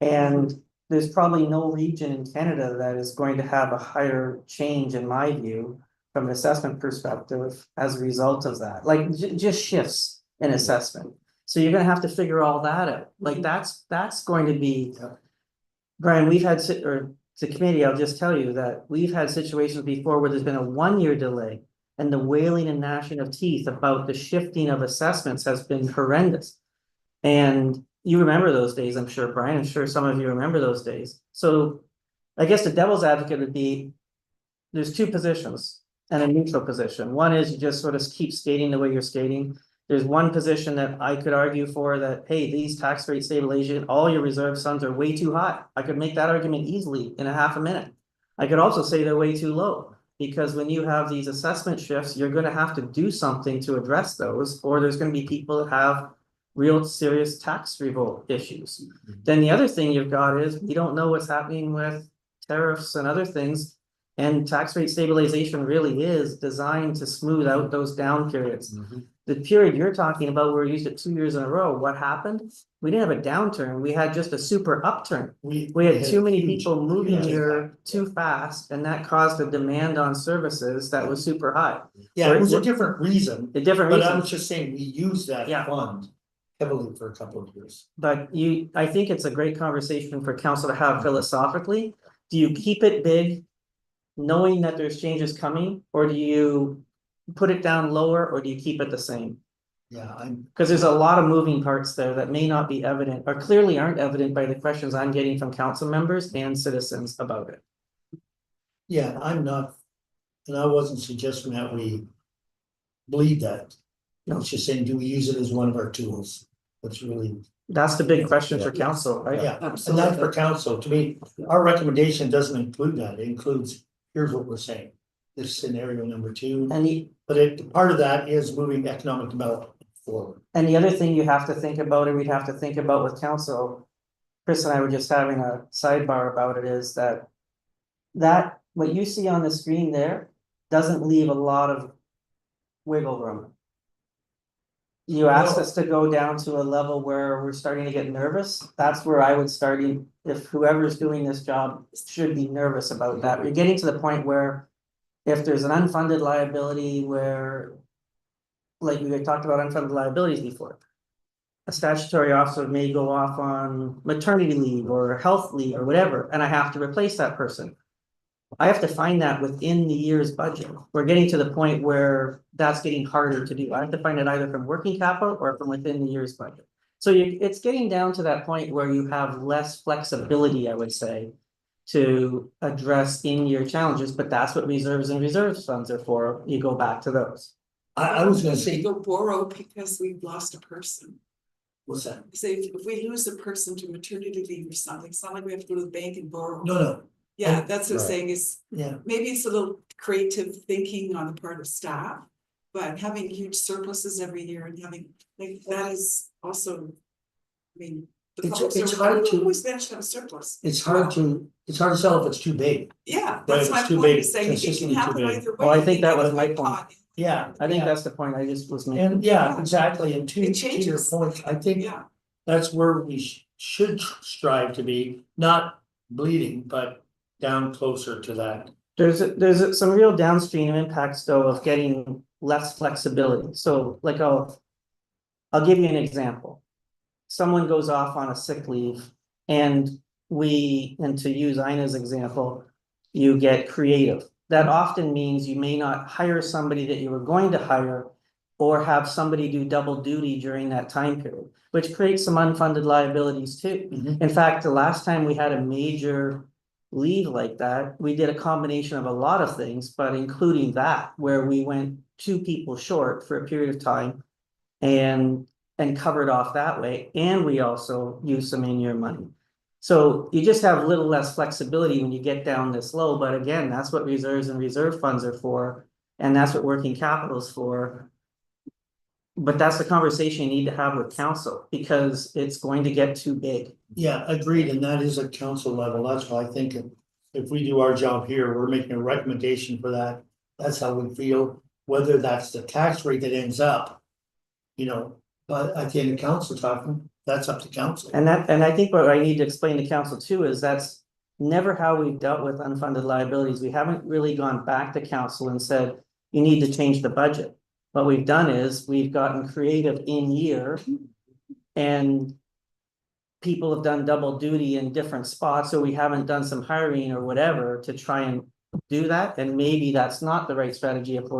[SPEAKER 3] And there's probably no region in Canada that is going to have a higher change, in my view. From an assessment perspective, as a result of that, like just shifts in assessment. So you're gonna have to figure all that out, like that's going to be. Brian, we've had, or the committee, I'll just tell you that we've had situations before where there's been a 1-year delay. And the wailing and gnashing of teeth about the shifting of assessments has been horrendous. And you remember those days, I'm sure, Brian, I'm sure some of you remember those days. So I guess the devil's advocate would be, there's two positions and a neutral position. One is you just sort of keep skating the way you're skating. There's one position that I could argue for that, hey, these tax rate stabilization, all your reserve funds are way too high. I could make that argument easily in a half a minute. I could also say they're way too low. Because when you have these assessment shifts, you're gonna have to do something to address those, or there's gonna be people that have real serious tax revolt issues. Then the other thing you've got is, we don't know what's happening with tariffs and other things. And tax rate stabilization really is designed to smooth out those down periods. The period you're talking about, where we used it 2 years in a row, what happened? We didn't have a downturn, we had just a super upturn. We had too many people moving here too fast, and that caused a demand on services that was super high.
[SPEAKER 1] Yeah, it was a different reason,
[SPEAKER 3] A different
[SPEAKER 1] but I
[SPEAKER 3] reason,
[SPEAKER 1] was just saying, we used that
[SPEAKER 3] Yeah.
[SPEAKER 1] fund heavily for a couple of years.
[SPEAKER 3] but I think it's a great conversation for council to have philosophically. Do you keep it big, knowing that there's changes coming, or do you put it down lower, or do you keep it the same?
[SPEAKER 1] Yeah, I'm,
[SPEAKER 3] Because there's a lot of moving parts there that may not be evident, or clearly aren't evident by the questions I'm getting from council members and citizens about it.
[SPEAKER 1] yeah, I'm not, and I wasn't suggesting that we bleed that.
[SPEAKER 3] No.
[SPEAKER 1] It's just saying, do we use it as one of our tools? That's really,
[SPEAKER 3] That's the big question for council, right?
[SPEAKER 1] yeah, and
[SPEAKER 2] Absolutely.
[SPEAKER 1] that's for council. To me, our recommendation doesn't include that. It includes, here's what we're saying. This scenario number 2,
[SPEAKER 3] And the,
[SPEAKER 1] but part of that is moving economic development forward.
[SPEAKER 3] and the other thing you have to think about, or we'd have to think about with council, Chris and I were just having a sidebar about it, is that what you see on the screen there doesn't leave a lot of wiggle room. You asked
[SPEAKER 1] No.
[SPEAKER 3] us to go down to a level where we're starting to get nervous. That's where I would start if whoever's doing this job should be nervous about that. We're getting to the point where if there's an unfunded liability where, like we had talked about unfunded liabilities before, a statutory officer may go off on maternity leave or health leave or whatever, and I have to replace that person. I have to find that within the year's budget. We're getting to the point where that's getting harder to do. I have to find it either from working capital or from within the year's budget. So it's getting down to that point where you have less flexibility, I would say, to address in-year challenges, but that's what reserves and reserves funds are for. You go back to those.
[SPEAKER 1] I was gonna
[SPEAKER 6] We
[SPEAKER 1] say,
[SPEAKER 6] go borrow because we've lost a person.
[SPEAKER 1] what's that?
[SPEAKER 6] Say if we lose a person to maternity leave or something, it's not like we have to go to the bank and borrow.
[SPEAKER 1] No,
[SPEAKER 6] Yeah, that's what I'm
[SPEAKER 1] Right.
[SPEAKER 6] saying is,
[SPEAKER 1] yeah,
[SPEAKER 6] maybe it's a little creative thinking on the part of staff. But having huge surpluses every year and having, like, that is also, I mean. The
[SPEAKER 1] It's-
[SPEAKER 6] public
[SPEAKER 1] it's
[SPEAKER 6] service,
[SPEAKER 1] hard
[SPEAKER 6] I don't
[SPEAKER 1] to-
[SPEAKER 6] always manage to have a surplus.
[SPEAKER 1] it's hard to sell if it's too big.
[SPEAKER 6] Yeah, that's
[SPEAKER 1] Right,
[SPEAKER 6] my
[SPEAKER 1] it's too
[SPEAKER 6] point,
[SPEAKER 1] big,
[SPEAKER 6] is saying it can
[SPEAKER 1] consistently too
[SPEAKER 6] happen
[SPEAKER 1] big.
[SPEAKER 6] either way.
[SPEAKER 3] Well, I think
[SPEAKER 6] You
[SPEAKER 3] that
[SPEAKER 6] get
[SPEAKER 3] was
[SPEAKER 6] a
[SPEAKER 3] my
[SPEAKER 6] good
[SPEAKER 3] point.
[SPEAKER 6] pot.
[SPEAKER 1] Yeah.
[SPEAKER 3] I think
[SPEAKER 1] yeah.
[SPEAKER 3] that's the point I just was making.
[SPEAKER 1] And yeah, exactly, and to
[SPEAKER 6] It
[SPEAKER 1] your
[SPEAKER 6] changes.
[SPEAKER 1] point, I think
[SPEAKER 6] Yeah,
[SPEAKER 1] that's where we should strive to be, not bleeding, but down closer to that.
[SPEAKER 3] There's some real downstream impacts though of getting less flexibility. So like I'll give you an example. Someone goes off on a sick leave and to use Ina's example, you get creative. That often means you may not hire somebody that you were going to hire or have somebody do double duty during that time period, which creates some unfunded liabilities too.
[SPEAKER 1] Mhm.
[SPEAKER 3] In fact, the last time we had a major leave like that, we did a combination of a lot of things, but including that, where we went 2 people short for a period of time and covered off that way, and we also used some in-year money. So you just have a little less flexibility when you get down this low, but again, that's what reserves and reserve funds are for, and that's what working capital is for. But that's the conversation you need to have with council, because it's going to get too big.
[SPEAKER 1] Yeah, agreed, and that is at council level, that's why I think if we do our job here, we're making a recommendation for that. That's how we feel, whether that's the tax rate that ends up. You know, but at the end of council talking, that's up to council.
[SPEAKER 3] And I think what I need to explain to council too is that's never how we've dealt with unfunded liabilities. We haven't really gone back to council and said, you need to change the budget. What we've done is we've gotten creative in year, and people have done double duty in different spots, so we haven't done some hiring or whatever to try and do that. And maybe that's not the right strategy if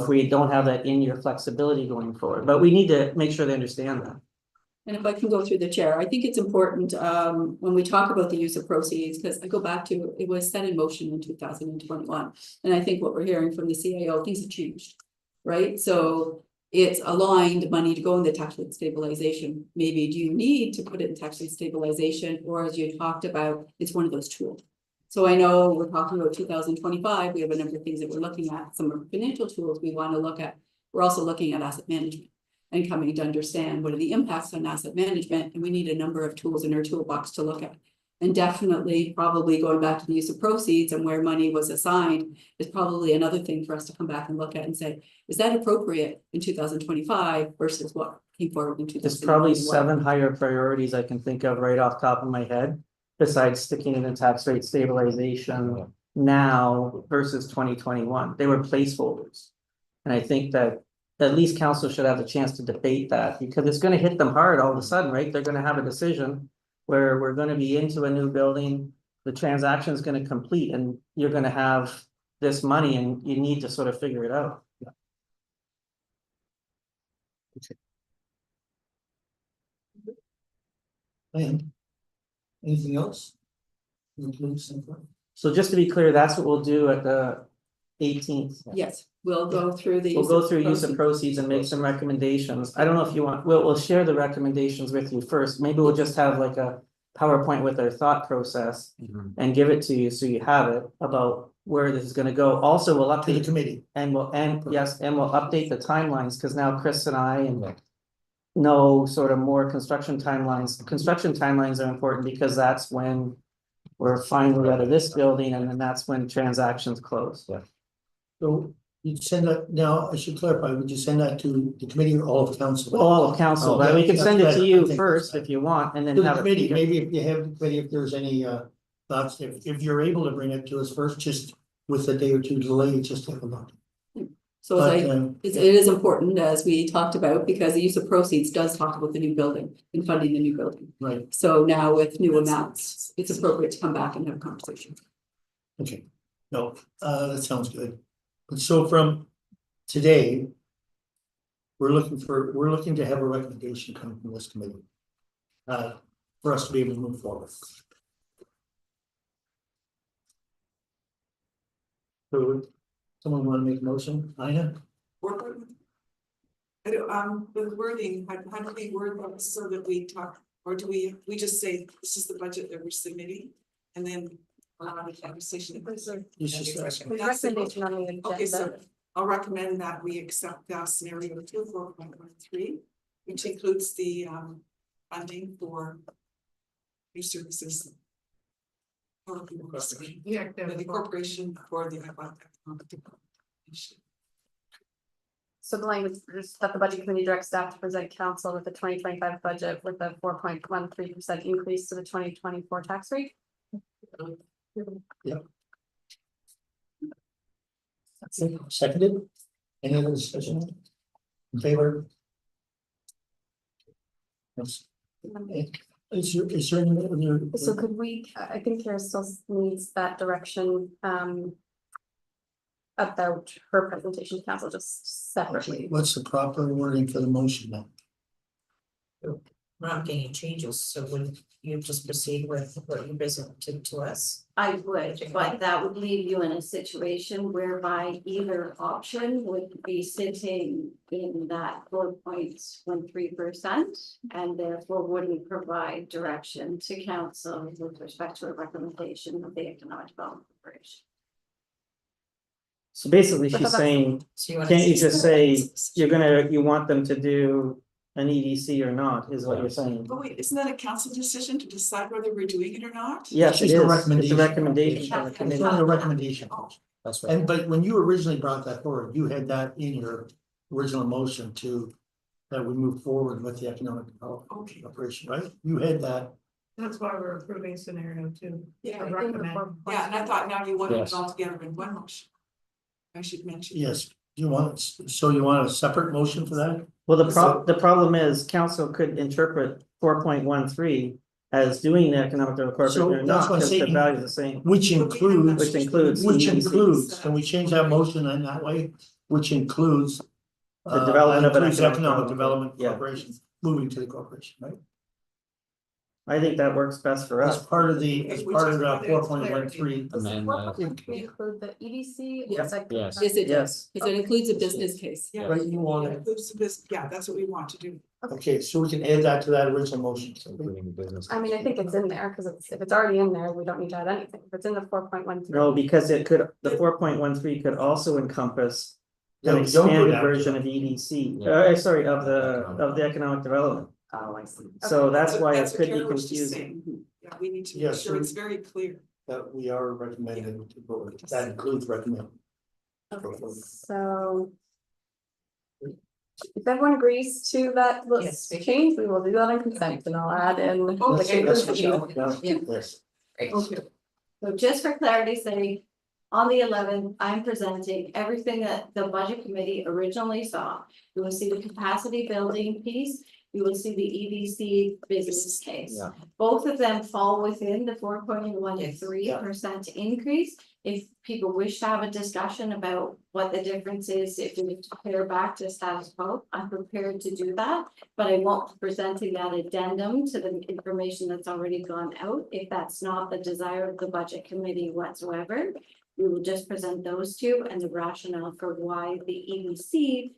[SPEAKER 3] we don't have that in-year flexibility going forward, but we need to make sure they understand that.
[SPEAKER 2] And if I can go through the chair, I think it's important, when we talk about the use of proceeds, because I go back to, it was set in motion in 2021. And I think what we're hearing from the CAO, things have changed, right? So it's aligned money to go in the tax rate stabilization. Maybe do you need to put it in tax rate stabilization, or as you talked about, it's one of those tools. So I know we're talking about 2025, we have a number of things that we're looking at, some of the financial tools we want to look at. We're also looking at asset management and coming to understand what are the impacts on asset management, and we need a number of tools in our toolbox to look at. And definitely, probably going back to the use of proceeds and where money was assigned is probably another thing for us to come back and look at and say, is that appropriate in 2025 versus what came forward in 2021?
[SPEAKER 3] There's probably 7 higher priorities I can think of right off the top of my head, besides sticking in the tax rate stabilization now versus 2021. They were placeholders. And I think that at least council should have a chance to debate that, because it's gonna hit them hard all of a sudden, right? They're gonna have a decision where we're gonna be into a new building, the transaction is gonna complete, and you're gonna have this money and you need to sort of figure it out.
[SPEAKER 1] And anything else? Include something?
[SPEAKER 3] So just to be clear, that's what we'll do at the 18th.
[SPEAKER 2] Yes, we'll go through the.
[SPEAKER 3] We'll go through use of proceeds and make some recommendations. I don't know if you want, we'll share the recommendations with you first. Maybe we'll just have like a PowerPoint with our thought process and give it to you so you have it about where this is gonna go. Also, we'll
[SPEAKER 1] To the
[SPEAKER 3] update
[SPEAKER 1] committee.
[SPEAKER 3] and we'll update the timelines, because now Chris and I know sort of more construction timelines. Construction timelines are important because that's when we're finally out of this building, and then that's when transactions close.
[SPEAKER 1] So you send that, now I should clarify, would you send that to the committee or all of council?
[SPEAKER 3] All of council, but we can send it to you first if you want, and then
[SPEAKER 1] To the
[SPEAKER 3] have it.
[SPEAKER 1] committee, maybe if you have the committee, if there's any thoughts, if you're able to bring it to us first, just with a day or two delay, just have a look.
[SPEAKER 2] So as
[SPEAKER 1] But,
[SPEAKER 2] I, it is important, as we talked about, because the use of proceeds does talk about the new building and funding the new building.
[SPEAKER 1] right,
[SPEAKER 2] So now with new amounts, it's appropriate to come back and have a conversation.
[SPEAKER 1] okay, no, that sounds good. But so from today, we're looking to have a recommendation coming from this committee. For us to be able to move forward. So, someone want to make a motion, Ina?
[SPEAKER 6] I don't, the wording, how do we word that so that we talk, or do we just say, this is the budget that we're submitting? And then allow the conversation.
[SPEAKER 1] You should say.
[SPEAKER 8] The recommendation on the
[SPEAKER 6] Okay, so
[SPEAKER 8] agenda.
[SPEAKER 6] I'll recommend that we accept scenario 2, 4.13, which includes the funding for new services. For the corporation for the economic development.
[SPEAKER 8] So the language is that the budget committee directs staff to present council with the 2025 budget with a 4.13% increase to the 2024 tax rate.
[SPEAKER 1] Seconded? Any other discussion? In favor? Yes. Is there any other?
[SPEAKER 8] So could we, I think there still needs that direction, about her presentation to council just separately.
[SPEAKER 1] What's the proper wording for the motion then?
[SPEAKER 4] We're not making any changes, so would you just proceed with what you presented to us?
[SPEAKER 7] I would, but that would leave you in a situation whereby either option would be sitting in that 4.13%. And therefore wouldn't provide direction to council with respect to a recommendation of the Economic Development Corporation.
[SPEAKER 3] So basically, she's saying,
[SPEAKER 4] So you want
[SPEAKER 3] can't you just say, you want them to do an EDC or not, is what you're saying?
[SPEAKER 6] But wait, isn't that a council decision to decide whether we're doing it or not?
[SPEAKER 3] Yes,
[SPEAKER 1] It's
[SPEAKER 3] it
[SPEAKER 1] just a
[SPEAKER 3] is. It's
[SPEAKER 1] recommendation.
[SPEAKER 3] a recommendation from the
[SPEAKER 1] It's
[SPEAKER 3] committee.
[SPEAKER 1] only a recommendation.
[SPEAKER 9] That's right.
[SPEAKER 1] And but when you originally brought that forward, you had that in your original motion to. That we move forward with the economic development operation, right? You had that.
[SPEAKER 5] That's why we're approving scenario 2.
[SPEAKER 6] Yeah,
[SPEAKER 5] I recommend.
[SPEAKER 6] yeah, and I thought now you want it
[SPEAKER 9] Yes.
[SPEAKER 6] all together in one motion. I should mention.
[SPEAKER 1] Yes, you want, so you want a separate motion for that?
[SPEAKER 3] Well, the problem is council could interpret 4.13 as doing the economic development
[SPEAKER 1] So
[SPEAKER 3] or
[SPEAKER 1] that's
[SPEAKER 3] not,
[SPEAKER 1] what I'm
[SPEAKER 3] because the
[SPEAKER 1] saying.
[SPEAKER 3] value is the same.
[SPEAKER 1] Which includes.
[SPEAKER 3] Which includes
[SPEAKER 1] Which
[SPEAKER 3] EDC.
[SPEAKER 1] includes, can we change that motion in that way, which includes.
[SPEAKER 3] The development of an
[SPEAKER 1] includes
[SPEAKER 3] economic
[SPEAKER 1] development
[SPEAKER 3] yeah.
[SPEAKER 1] corporation, moving to the corporation, right?
[SPEAKER 3] I think that works best for
[SPEAKER 1] As
[SPEAKER 3] us.
[SPEAKER 1] part of the 4.13.
[SPEAKER 9] Amend that.
[SPEAKER 8] We include the EDC.
[SPEAKER 2] Yes.
[SPEAKER 8] It's like-
[SPEAKER 9] Yes.
[SPEAKER 2] Yes, it
[SPEAKER 3] Yes.
[SPEAKER 2] does, because it includes a business case.
[SPEAKER 6] Yeah.
[SPEAKER 1] Right, you want
[SPEAKER 6] Yeah,
[SPEAKER 1] it,
[SPEAKER 6] includes this- yeah, that's what we want to do.
[SPEAKER 1] okay, so we can add that to that original motion.
[SPEAKER 9] Including the business.
[SPEAKER 8] I mean, I think it's in there, because if it's already in there, we don't need to add anything. If it's in the 4.13.
[SPEAKER 3] No, because the 4.13 could also encompass
[SPEAKER 1] Yeah,
[SPEAKER 3] an
[SPEAKER 1] we don't go
[SPEAKER 3] expanded
[SPEAKER 1] down.
[SPEAKER 3] version of EDC,
[SPEAKER 9] Yeah.
[SPEAKER 3] sorry, of the economic development.
[SPEAKER 8] Oh, I see.
[SPEAKER 3] So that's why it
[SPEAKER 6] That's what
[SPEAKER 3] could be
[SPEAKER 6] Karen was just
[SPEAKER 3] confusing.
[SPEAKER 6] saying. Yeah, we need to
[SPEAKER 1] Yeah,
[SPEAKER 6] make sure
[SPEAKER 1] so-
[SPEAKER 6] it's very clear.
[SPEAKER 1] That we are recommending to vote, that includes recommend.
[SPEAKER 8] So. If everyone agrees to that
[SPEAKER 4] Yes.
[SPEAKER 8] change, we will do that on consent, and I'll add in. the
[SPEAKER 6] Okay,
[SPEAKER 8] changes
[SPEAKER 1] That's
[SPEAKER 8] that you-
[SPEAKER 1] what y'all- Yes,
[SPEAKER 6] Okay.
[SPEAKER 7] So just for clarity's sake, on the 11th, I'm presenting everything that the budget committee originally saw. You will see the capacity building piece you will see the EDC business case.
[SPEAKER 3] Yeah.
[SPEAKER 7] Both of them fall within the 4.13% increase. If people wish to have a discussion about what the difference is, if we compare back to status quo, I'm prepared to do that. But I won't be presenting that addendum to the information that's already gone out, if that's not the desire of the budget committee whatsoever. We will just present those two and the rationale for why the EDC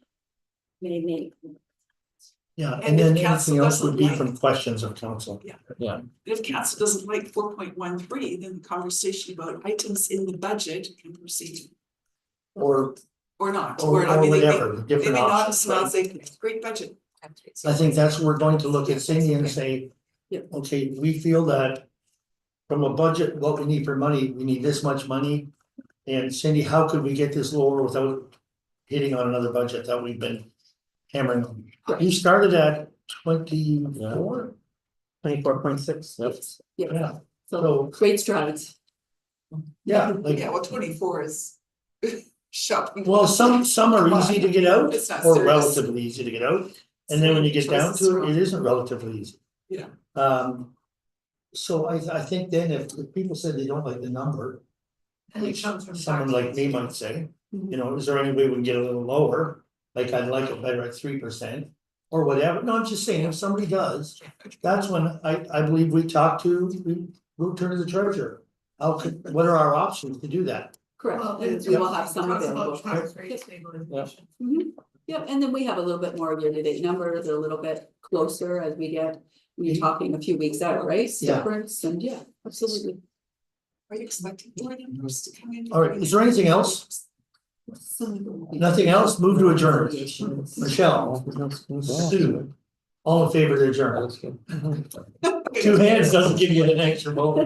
[SPEAKER 7] may make.
[SPEAKER 1] Yeah,
[SPEAKER 6] And
[SPEAKER 1] and
[SPEAKER 6] if
[SPEAKER 1] then
[SPEAKER 6] council
[SPEAKER 1] anything else would be
[SPEAKER 6] doesn't
[SPEAKER 1] from questions of council.
[SPEAKER 6] If council doesn't like 4.13, then the conversation about items in the budget can proceed
[SPEAKER 1] Or,
[SPEAKER 6] not.
[SPEAKER 1] or
[SPEAKER 6] I mean, they may-
[SPEAKER 1] whatever,
[SPEAKER 6] They
[SPEAKER 1] different
[SPEAKER 6] may not
[SPEAKER 1] options.
[SPEAKER 6] smell, say, great budget.
[SPEAKER 1] I think that's what we're going to look at Cindy and say,
[SPEAKER 2] Yeah.
[SPEAKER 1] okay, we feel that. From a budget, what we need for money, we need this much money. And Cindy, how could we get this lower without hitting on another budget that we've been hammering on? You started at 24?
[SPEAKER 3] 24.6.
[SPEAKER 1] Yeah,
[SPEAKER 2] So
[SPEAKER 1] so,
[SPEAKER 2] great strides.
[SPEAKER 1] yeah, like,
[SPEAKER 6] Yeah, well, 24 is shopping.
[SPEAKER 1] well, some are easy to get out
[SPEAKER 6] It's not
[SPEAKER 1] or
[SPEAKER 6] serious.
[SPEAKER 1] relatively easy to get out. And then when you get down to it, it isn't relatively easy.
[SPEAKER 6] Yeah.
[SPEAKER 1] So I think then if people said they don't like the number,
[SPEAKER 5] And it comes from.
[SPEAKER 1] someone like me might say, you know, is there any way we can get a little lower? Like I'd like it better at 3% or whatever. No, I'm just saying, if somebody does, that's when I believe we we'll turn to the treasurer. What are our options to do that?
[SPEAKER 2] Correct,
[SPEAKER 5] Well,
[SPEAKER 2] and
[SPEAKER 5] it
[SPEAKER 2] we will have some
[SPEAKER 5] talks
[SPEAKER 2] available.
[SPEAKER 5] about tax rate stabilization.
[SPEAKER 2] Yep, and then we have a little bit more year-to-date numbers, they're a little bit closer as we get, we're talking a few weeks out, right?
[SPEAKER 1] Yeah.
[SPEAKER 2] Difference, and yeah, absolutely.
[SPEAKER 6] Are you expecting more numbers to come in?
[SPEAKER 1] All right, is there anything else? Nothing else? Move to adjourn. Michelle, Sue, all in favor to adjourn? Two hands doesn't give you an extra moment.